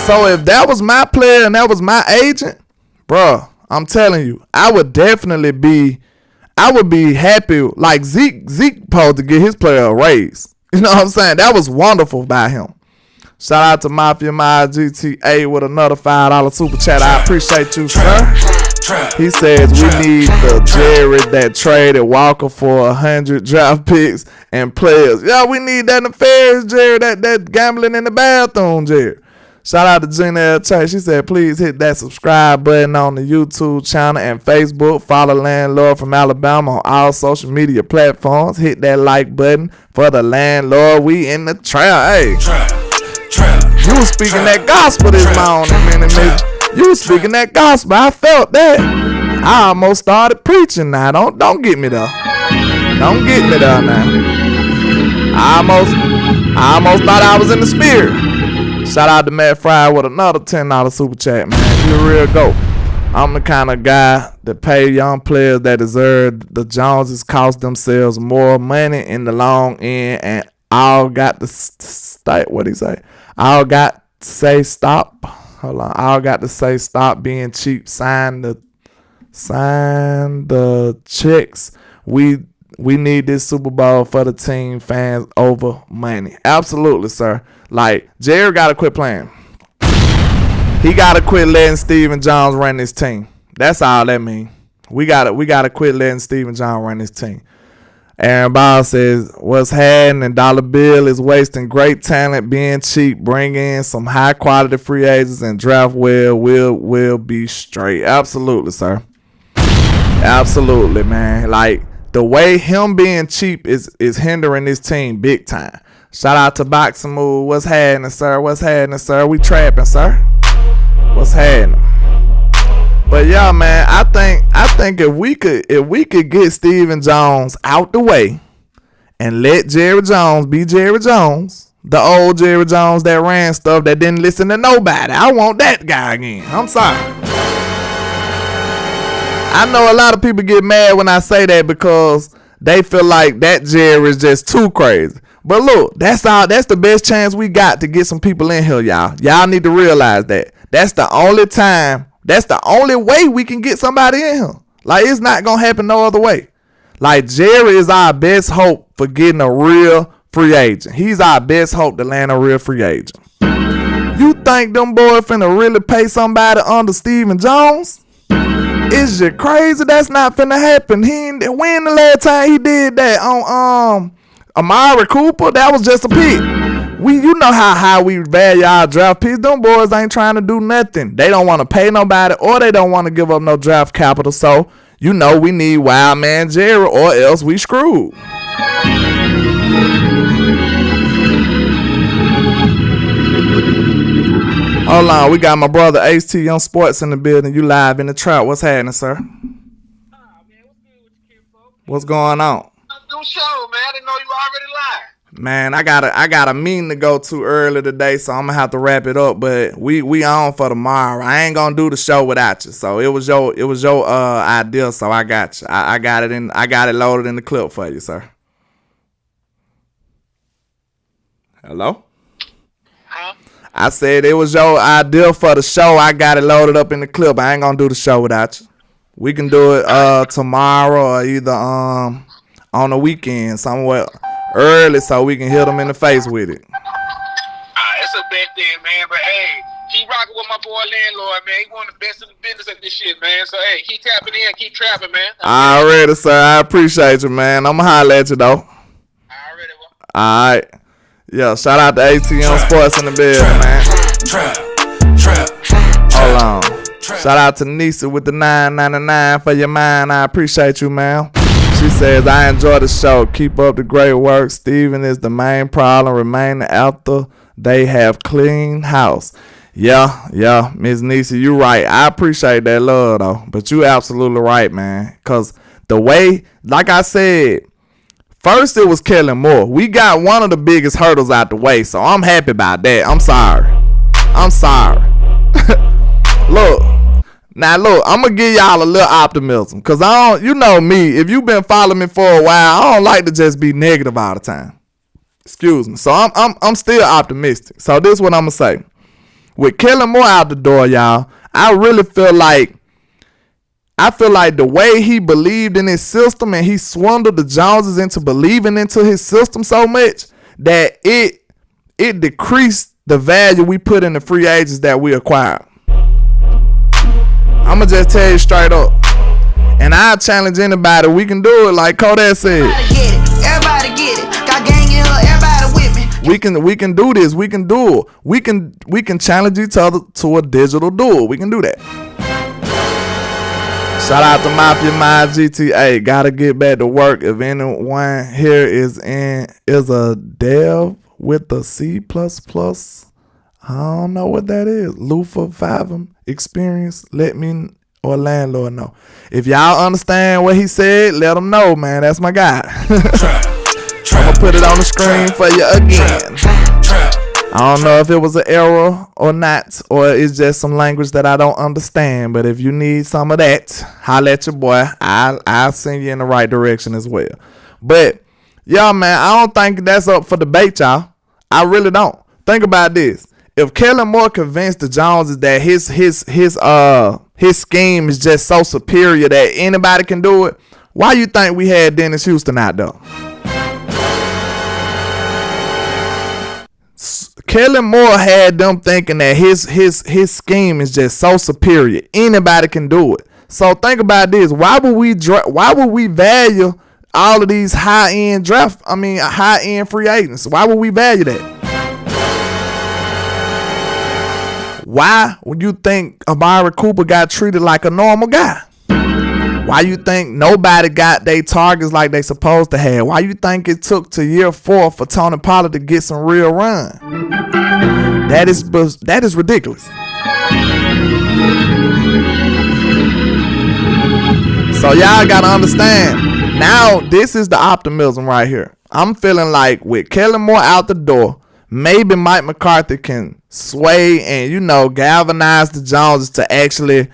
So if that was my player and that was my agent, bro, I'm telling you, I would be happy. Like, Zeke supposed to get his player a raise. You know what I'm saying? That was wonderful by him. Shout out to Mafia My GTA with another $5 super chat. I appreciate you, sir. He says we need the Jared that traded Walker for 100 draft picks and players. Yeah, we need that nefarious Jared, that gambling in the bathroom Jared. Shout out to Gina Chase. She said, please hit that subscribe button on the YouTube channel and Facebook. Follow Landlord from Alabama on all social media platforms. Hit that like button for the Landlord. We in the trap. Hey, you was speaking that gospel this morning, man. You was speaking that gospel. I felt that. I almost started preaching now. Don't get me there. Don't get me there now. I almost thought I was in the spirit. Shout out to Matt Fry with another $10 super chat, man. You a real GOAT. I'm the kind of guy that pay young players that deserve. The Joneses cost themselves more money in the long end, and all got to what he say? All got to say stop. Hold on. All got to say stop being cheap. Sign the checks. We need this Super Bowl for the team, fans over money. Absolutely, sir. Like, Jared got to quit playing. He got to quit letting Stephen Jones run this team. That's all that means. We got to quit letting Stephen Jones run this team. Aaron Ball says, what's happening? Dollar Bill is wasting great talent being cheap. Bring in some high quality free agents and draft well. We'll be straight. Absolutely, sir. Absolutely, man. Like, the way him being cheap is hindering this team big time. Shout out to Boxing Move. What's happening, sir? What's happening, sir? We trapping, sir. What's happening? But yeah, man, I think if we could get Stephen Jones out the way and let Jerry Jones be Jerry Jones, the old Jerry Jones that ran stuff that didn't listen to nobody. I want that guy again. I'm sorry. I know a lot of people get mad when I say that because they feel like that Jerry is just too crazy. But look, that's the best chance we got to get some people in here, y'all. Y'all need to realize that. That's the only time. That's the only way we can get somebody in here. Like, it's not going to happen no other way. Like, Jerry is our best hope for getting a real free agent. He's our best hope to land a real free agent. You think them boys finna really pay somebody under Stephen Jones? Is you crazy? That's not finna happen. When the last time he did that on Amari Cooper? That was just a pick. You know how high we value our draft picks. Them boys ain't trying to do nothing. They don't want to pay nobody, or they don't want to give up no draft capital. So, you know, we need Wild Man Jerry, or else we screwed. Hold on, we got my brother HT on Sports in the building. You live in the trap. What's happening, sir? What's going on? New show, man. I didn't know you already live. Man, I got a meeting to go to early today, so I'm gonna have to wrap it up. But we on for tomorrow. I ain't gonna do the show without you. So it was your idea. So I got you. I got it loaded in the clip for you, sir. Hello? Huh? I said it was your idea for the show. I got it loaded up in the clip. I ain't gonna do the show without you. We can do it tomorrow or either on the weekend somewhere early so we can hit them in the face with it. It's a bad thing, man. But hey, keep rocking with my boy Landlord, man. He one of the best in the business at this shit, man. So hey, keep tapping in, keep trapping, man. Already, sir. I appreciate you, man. I'ma holler at you though. Already, bro. Alright. Yeah, shout out to ATM Sports in the building, man. Hold on. Shout out to Nisa with the $9.99 for your mind. I appreciate you, man. She says, I enjoy the show. Keep up the great work. Steven is the main problem remaining after they have clean house. Yeah, Miss Nisa, you right. I appreciate that love, though. But you absolutely right, man. Because the way, like I said, first it was Kellen Moore. We got one of the biggest hurdles out the way, so I'm happy about that. I'm sorry. Look. Now look, I'm gonna give y'all a little optimism, cause you know me. If you've been following me for a while, I don't like to just be negative all the time. Excuse me. So I'm still optimistic. So this is what I'm gonna say. With Kellen Moore out the door, y'all, I really feel like the way he believed in his system and he swindled the Joneses into believing into his system so much that it decreased the value we put in the free agents that we acquired. I'ma just tell you straight up. And I challenge anybody. We can do it like Kodak said. Everybody get it. Got gang in here, everybody with me. We can do this. We can do it. We can challenge each other to a digital duel. We can do that. Shout out to Mafia Mind GTA. Gotta get back to work. If anyone here is a dev with a C++, I don't know what that is. Lufa, Fathom, experience, let me or Landlord know. If y'all understand what he said, let him know, man. That's my guy. I'm gonna put it on the screen for you again. I don't know if it was an error or not, or it's just some language that I don't understand. But if you need some of that, holla at your boy. I'll send you in the right direction as well. But yeah, man, I don't think that's up for debate, y'all. I really don't. Think about this. If Kellen Moore convinced the Joneses that his scheme is just so superior that anybody can do it, why you think we had Dennis Houston out there? Kellen Moore had them thinking that his scheme is just so superior, anybody can do it. So think about this: why would we value all of these high end free agents? Why would we value that? Why would you think Amari Cooper got treated like a normal guy? Why you think nobody got their targets like they supposed to have? Why you think it took to year 4 for Tony Pollard to get some real run? That is ridiculous. So y'all gotta understand. Now this is the optimism right here. I'm feeling like with Kellen Moore out the door, maybe Mike McCarthy can sway and, galvanize the Joneses to actually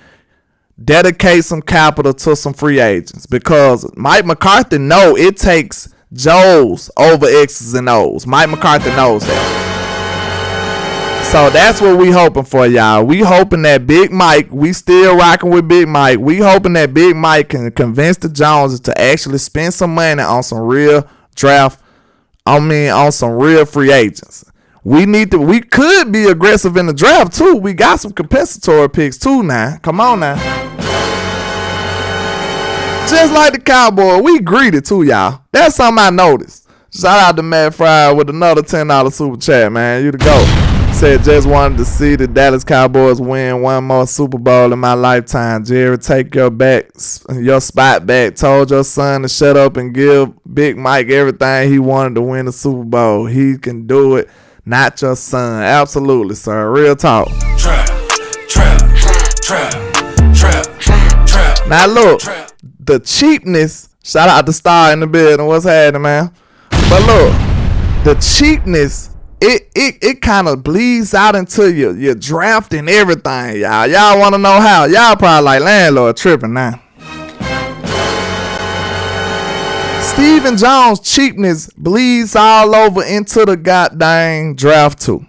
dedicate some capital to some free agents, because Mike McCarthy know it takes Joes over X's and O's. Mike McCarthy knows that. So that's what we hoping for, y'all. We hoping that Big Mike, we still rocking with Big Mike. We hoping that Big Mike can convince the Joneses to actually spend some money on some real on some real free agents. We could be aggressive in the draft too. We got some compensatory picks too now. Come on now. Just like the Cowboys, we greedy too, y'all. That's something I noticed. Shout out to Matt Fryer with another $10 super chat, man. You the GOAT. Said just wanted to see the Dallas Cowboys win one more Super Bowl in my lifetime. Jerry, take your spot back. Told your son to shut up and give Big Mike everything he wanted to win the Super Bowl. He can do it. not your son. Absolutely, sir. Real talk. Trap. Now look, the cheapness. Shout out to Star in the building. What's happening, man? But look, the cheapness, it kind of bleeds out into your draft and everything, y'all. Y'all want to know how? Y'all probably like, landlord tripping now. Stephen Jones' cheapness bleeds all over into the goddamn draft too.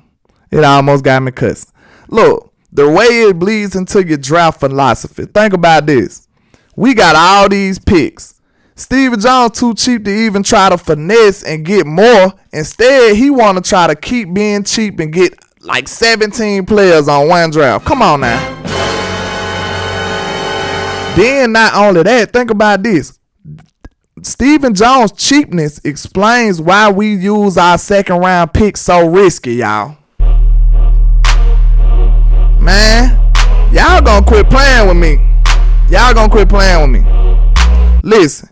It almost got me cussing. Look, the way it bleeds into your draft philosophy. Think about this. We got all these picks. Stephen Jones too cheap to even try to finesse and get more. Instead, he want to try to keep being cheap and get like 17 players on one draft. Come on now. Then not only that, think about this. Stephen Jones' cheapness explains why we use our second round pick so risky, y'all. Man, y'all gonna quit playing with me. Y'all gonna quit playing with me. Listen.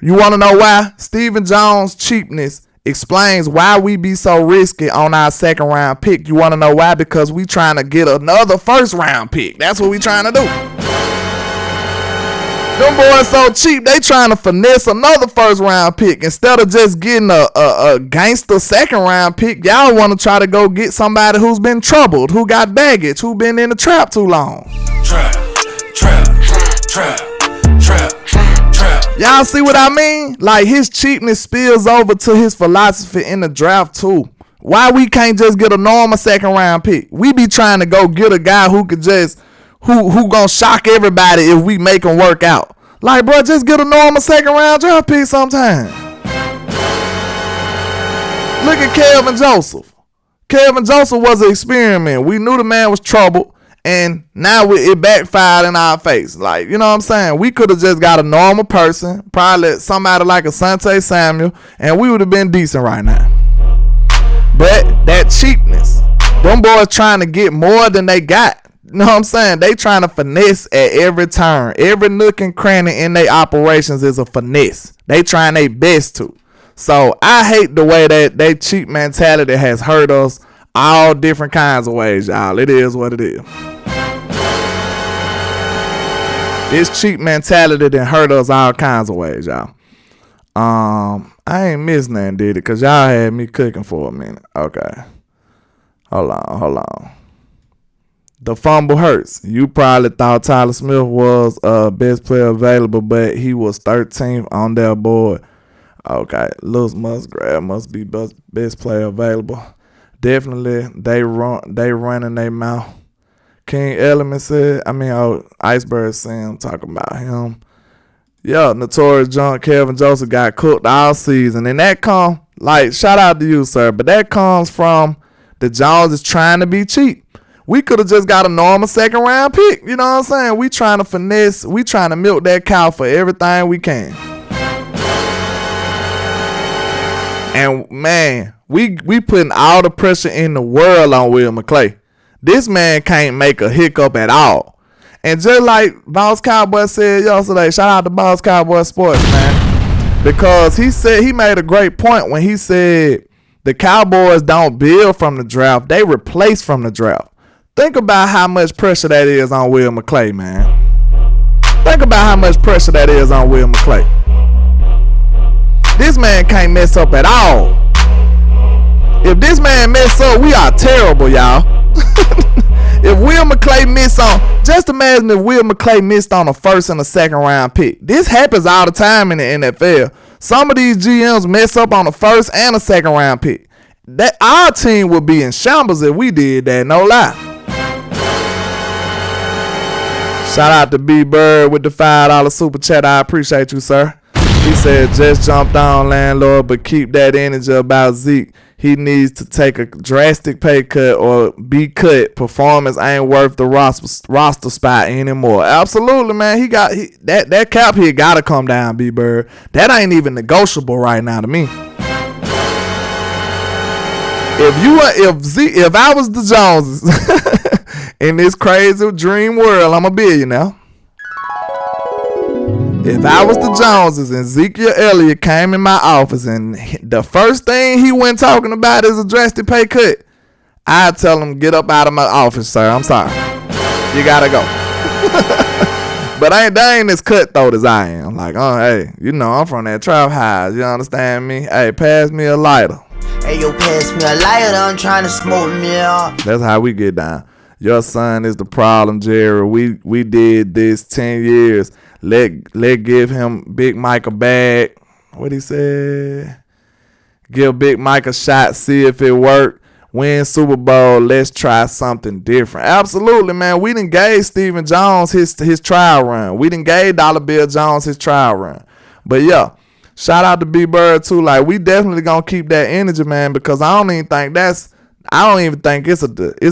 You want to know why? Stephen Jones' cheapness explains why we be so risky on our second round pick. You want to know why? Because we trying to get another first round pick. That's what we trying to do. Them boys so cheap, they trying to finesse another first round pick. Instead of just getting a gangster second round pick, y'all want to try to go get somebody who's been troubled, who got baggage, who been in the trap too long. Trap. Y'all see what I mean? Like, his cheapness spills over to his philosophy in the draft too. Why we can't just get a normal second round pick? We be trying to go get a guy who could just who gonna shock everybody if we make him work out. Like, bro, just get a normal second round draft pick sometime. Look at Kelvin Joseph. Kelvin Joseph was an experiment. We knew the man was troubled. And now it backfired in our face. Like, you know what I'm saying? We could have just got a normal person, probably somebody like Asante Samuel, and we would have been decent right now. But that cheapness, them boys trying to get more than they got. You know what I'm saying? They trying to finesse at every turn. Every nook and cranny in their operations is a finesse. They trying their best to. So I hate the way that they cheap mentality has hurt us all different kinds of ways, y'all. It is what it is. This cheap mentality done hurt us all kinds of ways, y'all. I ain't missed nothing, did it? Because y'all had me cooking for a minute. Okay. Hold on. The fumble hurts. You probably thought Tyler Smith was best player available, but he was 13th on their board. Okay. Lewis Musgrave must be best player available. Definitely, they running their mouth. King Element said, Iceberg Sam talking about him. Yeah, Notorious Junk Kelvin Joseph got cooked all season. And that shout out to you, sir. But that comes from the Jones is trying to be cheap. We could have just got a normal second round pick. You know what I'm saying? We trying to finesse. We trying to milk that cow for everything we can. And man, we putting all the pressure in the world on Will McClay. This man can't make a hiccup at all. And just like Boss Cowboy said yesterday, shout out to Boss Cowboy Sports, man. Because he made a great point when he said the Cowboys don't build from the draft, they replace from the draft. Think about how much pressure that is on Will McClay, man. Think about how much pressure that is on Will McClay. This man can't mess up at all. If this man mess up, we are terrible, y'all. If Will McClay miss on, just imagine if Will McClay missed on a first and a second round pick. This happens all the time in the NFL. Some of these GMs mess up on a first and a second round pick. That our team would be in shambles if we did that, no lie. Shout out to B Bird with the $5 super chat. I appreciate you, sir. He said, just jumped on landlord, but keep that energy about Zeke. He needs to take a drastic pay cut or be cut. Performance ain't worth the roster spot anymore. Absolutely, man. That cap here gotta come down, B Bird. That ain't even negotiable right now to me. If I was the Joneses in this crazy dream world, I'm a billionaire. If I was the Joneses and Ezekiel Elliott came in my office and the first thing he went talking about is a drastic pay cut, I'd tell him, get up out of my office, sir. I'm sorry. You gotta go. But they ain't as cutthroat as I am. Like, oh, hey, you know, I'm from that trap house. You understand me? Hey, pass me a lighter. Hey, yo, pass me a lighter. I'm trying to smoke me up. That's how we get down. Your son is the problem, Jerry. We did this 10 years. Let give him Big Mike a bag. What he said? Give Big Mike a shot, see if it worked. Win Super Bowl, let's try something different. Absolutely, man. We done gave Stephen Jones his trial run. We done gave Dollar Bill Jones his trial run. But yeah, shout out to B-Bird too. Like, we definitely gonna keep that energy, man, because I don't even think it's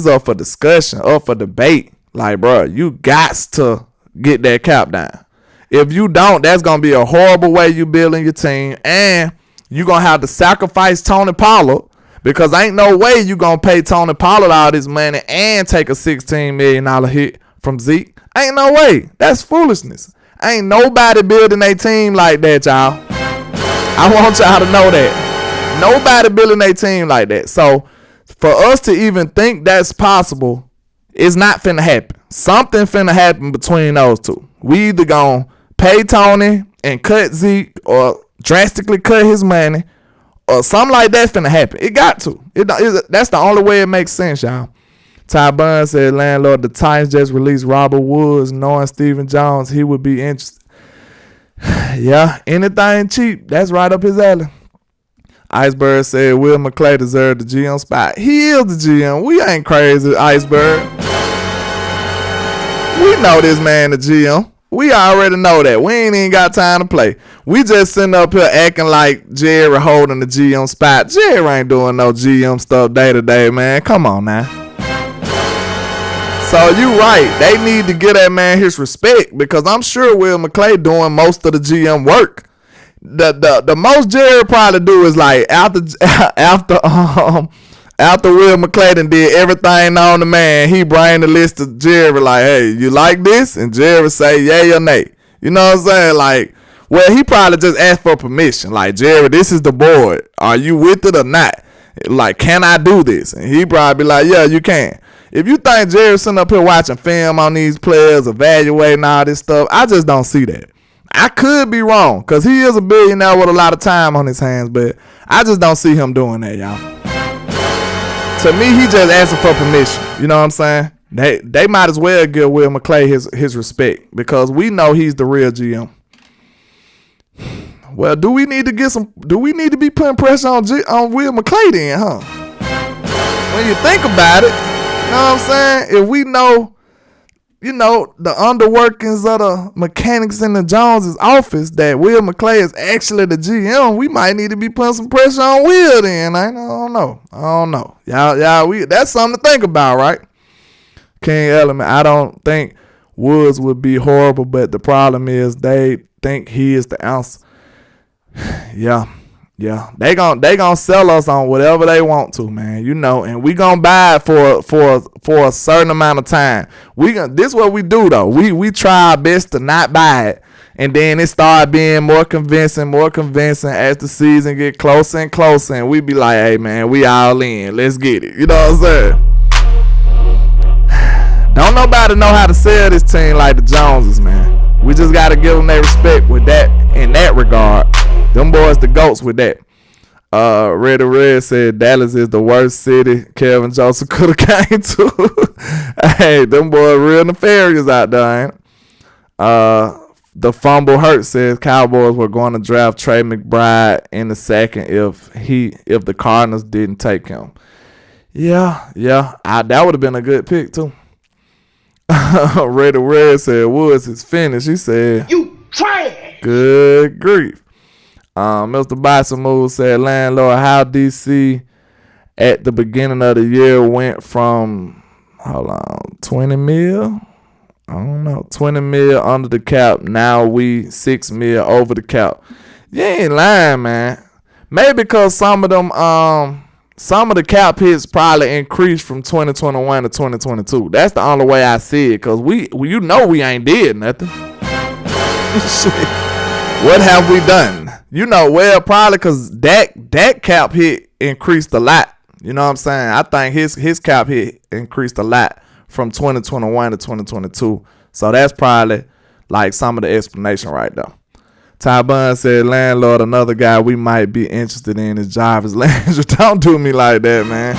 up for discussion, up for debate. Like, bro, you got to get that cap down. If you don't, that's gonna be a horrible way you building your team, and you gonna have to sacrifice Tony Pollard. Because ain't no way you gonna pay Tony Pollard all this money and take a $16 million hit from Zeke. Ain't no way. That's foolishness. Ain't nobody building a team like that, y'all. I want y'all to know that. Nobody building a team like that. So for us to even think that's possible, it's not finna happen. Something finna happen between those two. We either gonna pay Tony and cut Zeke or drastically cut his money, or something like that finna happen. It got to. That's the only way it makes sense, y'all. Ty Bunn said, landlord, the Titans just released Robert Woods, knowing Stephen Jones, he would be interested. Yeah, anything cheap, that's right up his alley. Iceberg said, Will McClay deserved the GM spot. He is the GM. We ain't crazy, Iceberg. We know this man the GM. We already know that. We ain't even got time to play. We just sitting up here acting like Jerry holding the GM spot. Jerry ain't doing no GM stuff day to day, man. Come on now. So you right. They need to give that man his respect, because I'm sure Will McClay doing most of the GM work. The most Jerry probably do is like after Will McClay did everything on the man, he bring the list to Jerry like, hey, you like this? And Jerry say yay or nay. You know what I'm saying? Like, well, he probably just asked for permission. Like, Jerry, this is the board. Are you with it or not? Like, can I do this? And he probably be like, yeah, you can. If you think Jerry's sitting up here watching film on these players, evaluating all this stuff, I just don't see that. I could be wrong, because he is a billionaire with a lot of time on his hands, but I just don't see him doing that, y'all. To me, he just asking for permission. You know what I'm saying? They might as well give Will McClay his respect, because we know he's the real GM. Well, do we need to be putting pressure on Will McClay then, huh? When you think about it, you know what I'm saying? If we know, you know, the underworkings of the mechanics in the Joneses office, that Will McClay is actually the GM, we might need to be putting some pressure on Will then. I don't know. Y'all, that's something to think about, right? King Element, I don't think Woods would be horrible, but the problem is they think he is the answer. Yeah. They gonna sell us on whatever they want to, man. You know, and we gonna buy it for a certain amount of time. This is what we do though. We try our best to not buy it, and then it start being more convincing as the season get closer and closer, and we be like, hey man, we all in. Let's get it. You know what I'm saying? Don't nobody know how to sell this team like the Joneses, man. We just gotta give them their respect with that, in that regard. Them boys the GOATs with that. Red said Dallas is the worst city Kevin Joseph could have came to. Hey, them boys real nefarious out there, ain't it? The Fumble Hurt says Cowboys were going to draft Trey McBride in the second if the Cardinals didn't take him. Yeah, that would have been a good pick too. Red said Woods is finished. He said, You trash. Good grief. Mr. Bison said, landlord, how DC at the beginning of the year went from 20 mil? I don't know, 20 mil under the cap. Now we 6 mil over the cap. You ain't lying, man. Maybe because some of the cap hits probably increased from 2021 to 2022. That's the only way I see it, because we ain't did nothing. Shit. What have we done? You know, well, probably because Dak cap hit increased a lot. You know what I'm saying? I think his cap hit increased a lot from 2021 to 2022. So that's probably like some of the explanation right there. Ty Bun said, landlord, another guy we might be interested in is Jarvis Landry. Don't do me like that, man.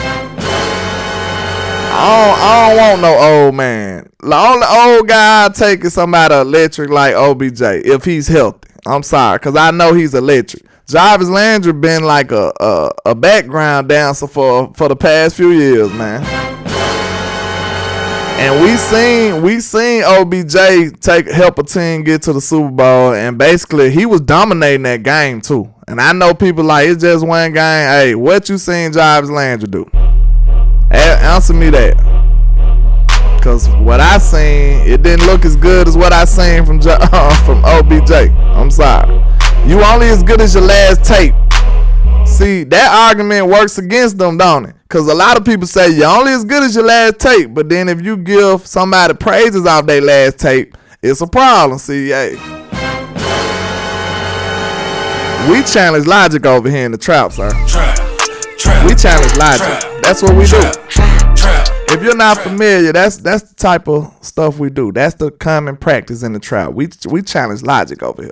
I don't want no old man. The only old guy I take is somebody electric like OBJ if he's healthy. I'm sorry, because I know he's electric. Jarvis Landry been like a background dancer for the past few years, man. And we seen OBJ help a team get to the Super Bowl, and basically he was dominating that game too. And I know people like, it's just one game. Hey, what you seen Jarvis Landry do? Answer me that. Cause what I seen, it didn't look as good as what I seen from OBJ. I'm sorry. You only as good as your last tape. See, that argument works against them, don't it? Cause a lot of people say you're only as good as your last tape, but then if you give somebody praises off their last tape, it's a problem. See, hey, we challenge logic over here in the trap, sir. We challenge logic. That's what we do. If you're not familiar, that's the type of stuff we do. That's the common practice in the trap. We challenge logic over here.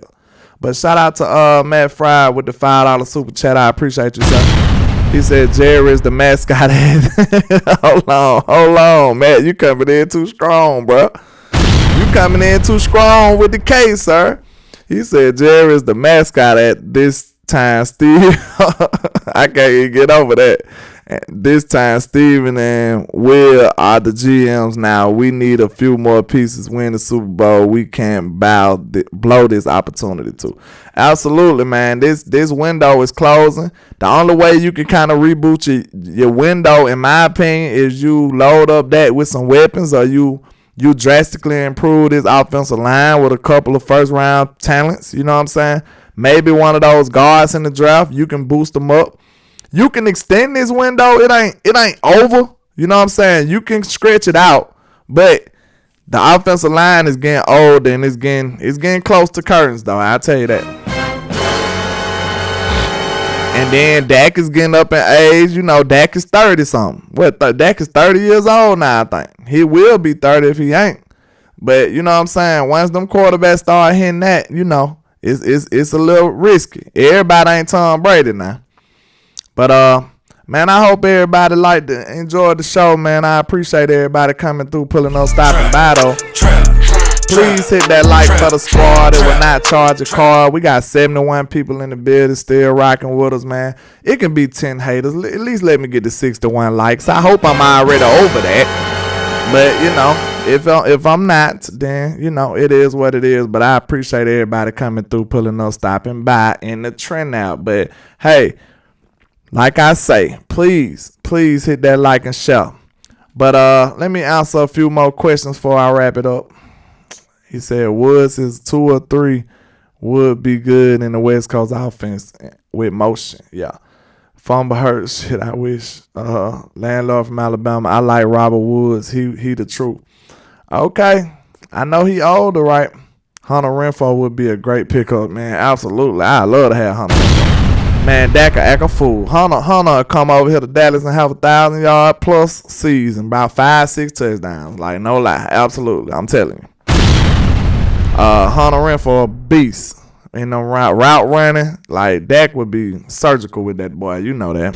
But shout out to Matt Fry with the $5 super chat. I appreciate you, sir. He said Jerry is the mascot. Hold on, Matt. You coming in too strong, bro. You coming in too strong with the case, sir. He said Jerry is the mascot at this time, Steve. I can't even get over that. This time, Steven and Will are the GMs now. We need a few more pieces. Win the Super Bowl. We can't blow this opportunity too. Absolutely, man. This window is closing. The only way you can kind of reboot your window, in my opinion, is you load up that with some weapons, or you drastically improve this offensive line with a couple of first-round talents. You know what I'm saying? Maybe one of those guards in the draft. You can boost them up. You can extend this window. It ain't over. You know what I'm saying? You can stretch it out, but the offensive line is getting old, and it's getting close to curtains, though. I'll tell you that. And then Dak is getting up in age. You know, Dak is 30-something. Dak is 30 years old now, I think. He will be 30 if he ain't. But, you know what I'm saying? Once them quarterbacks start hitting that, you know, it's a little risky. Everybody ain't Tom Brady now. But, man, I hope everybody enjoyed the show, man. I appreciate everybody coming through, pulling no stopping by, though. Please hit that like for the squad. It will not charge a card. We got 71 people in the building still rocking with us, man. It can be 10 haters. At least let me get the 61 likes. I hope I'm already over that. But, you know, if I'm not, then, you know, it is what it is. But I appreciate everybody coming through, pulling no stopping by in the trend out. But, hey, like I say, please hit that like and share. But let me answer a few more questions before I wrap it up. He said Woods is 2 or 3 would be good in the West Coast offense with motion. Yeah. Fumble hurts. Shit, I wish. Landlord from Alabama. I like Robert Woods. He the truth. Okay. I know he older, right? Hunter Renfrow would be a great pickup, man. Absolutely. I love to have Hunter Renfrow. Man, Dak act a fool. Hunter come over here to Dallas and have 1,000-yard plus season, about 5-6 touchdowns. Like, no lie. Absolutely. I'm telling you. Hunter Renfrow a beast. In the route running, like Dak would be surgical with that boy. You know that.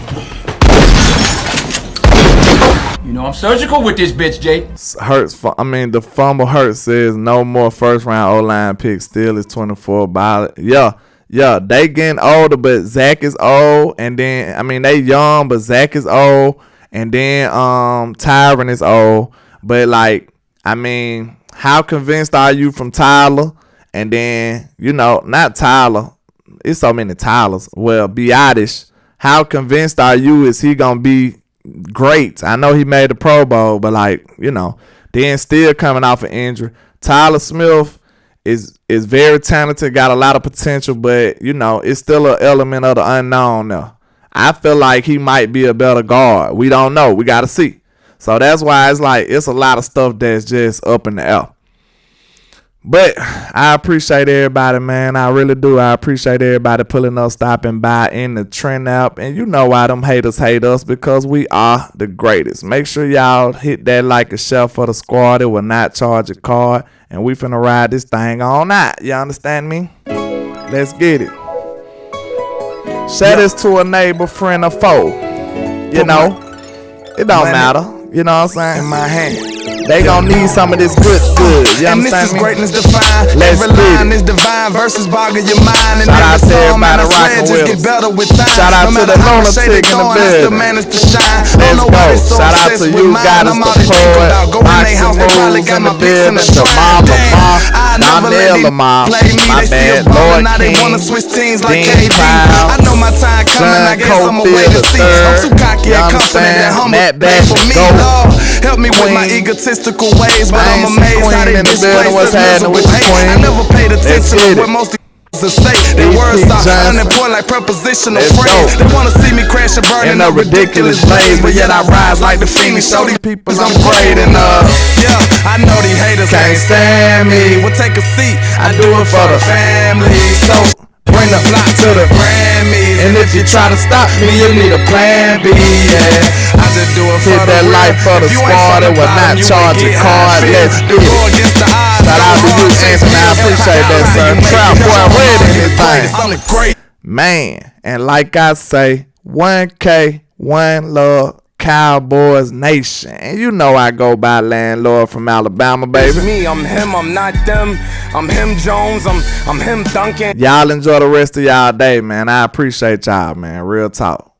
You know I'm surgical with this bitch, Jay. The fumble hurts says no more first-round O-line picks. Still is 24 by Yeah, they getting older, but Zach is old, and then they young, but Zach is old, and then Tyron is old. But how convinced are you from Tyler? And then, not Tyler. It's so many Tylers. Well, Biotish. How convinced are you is he gonna be great? I know he made the Pro Bowl, but then still coming off an injury. Tyler Smith is very talented, got a lot of potential, but it's still an element of the unknown there. I feel like he might be a better guard. We don't know. We gotta see. So that's why it's a lot of stuff that's just up in the air. But I appreciate everybody, man. I really do. I appreciate everybody pulling up, stopping by in the Trend app. And you know why them haters hate us, because we are the greatest. Make sure y'all hit that like and share for the squad. It will not charge a card. And we finna ride this thing all night. You understand me? Let's get it. Share this to a neighbor, friend, or foe. You know, it don't matter. You know what I'm saying? In my hand. They gon' need some of this good. You And this understand is me? greatness defined. Let's Every get line it. is divine. Verses boggle your mind. And Shout out every to song everybody and I rocking swear just with get us. better with time. Shout out no to the matter how much lunatic shade they in the throwing, I still building. manage to shine. Let's Don't know why they go. so Shout out obsessed to with you mine. guys, I'm the all they think poet, about. Go in Moxie they house, they probably Moves got in my the pics in building, the shrine. Jamal Damn, Lamar, I never Donnell let these Lamar, play me. my They see bad, us ballin', Lord now they King, wanna switch teams like Dean KD. Powell, I know my time coming, I John guess I'ma wait Cofield and see. I'm too III, cocky you and confident understand? and humble. Matt Pray for Bass, me, Goat, Lord. Help me with my Queen. egotistical ways, but I'm Ain't amazed how Queen they in the display building. What's such happening miserable with you, hate. Queen? I never paid attention get to it. what most to say. Their E.P. words are Johnson. unimportant like prepositional Let's phrase. go. They wanna see me crash and burn In in a a ridiculous blaze, but yet I rise like the phoenix. Show these people I'm great enough. Yeah, I know these haters can't stand me. Well, take a seat. I do it for the family. So bring the block to the Grammys. And if you try to stop me, you need a plan B. Yeah. I just do it for Hit the that real. life for the If you ain't squad, from it the will bottom, not you charge ain't a get how I card. feel. Let's The get go it. against the odds. Shout out to you, Anthony. I appreciate that, son. Trap boy, red in this thing. I'm the great. Man, and like I say, 1K, one love, Cowboys Nation. And you know I go by Landlord from Alabama, It's baby. me, I'm him, I'm not them. I'm him Jones, I'm him Duncan. Y'all enjoy the rest of y'all day, man. I appreciate y'all, man. Real talk.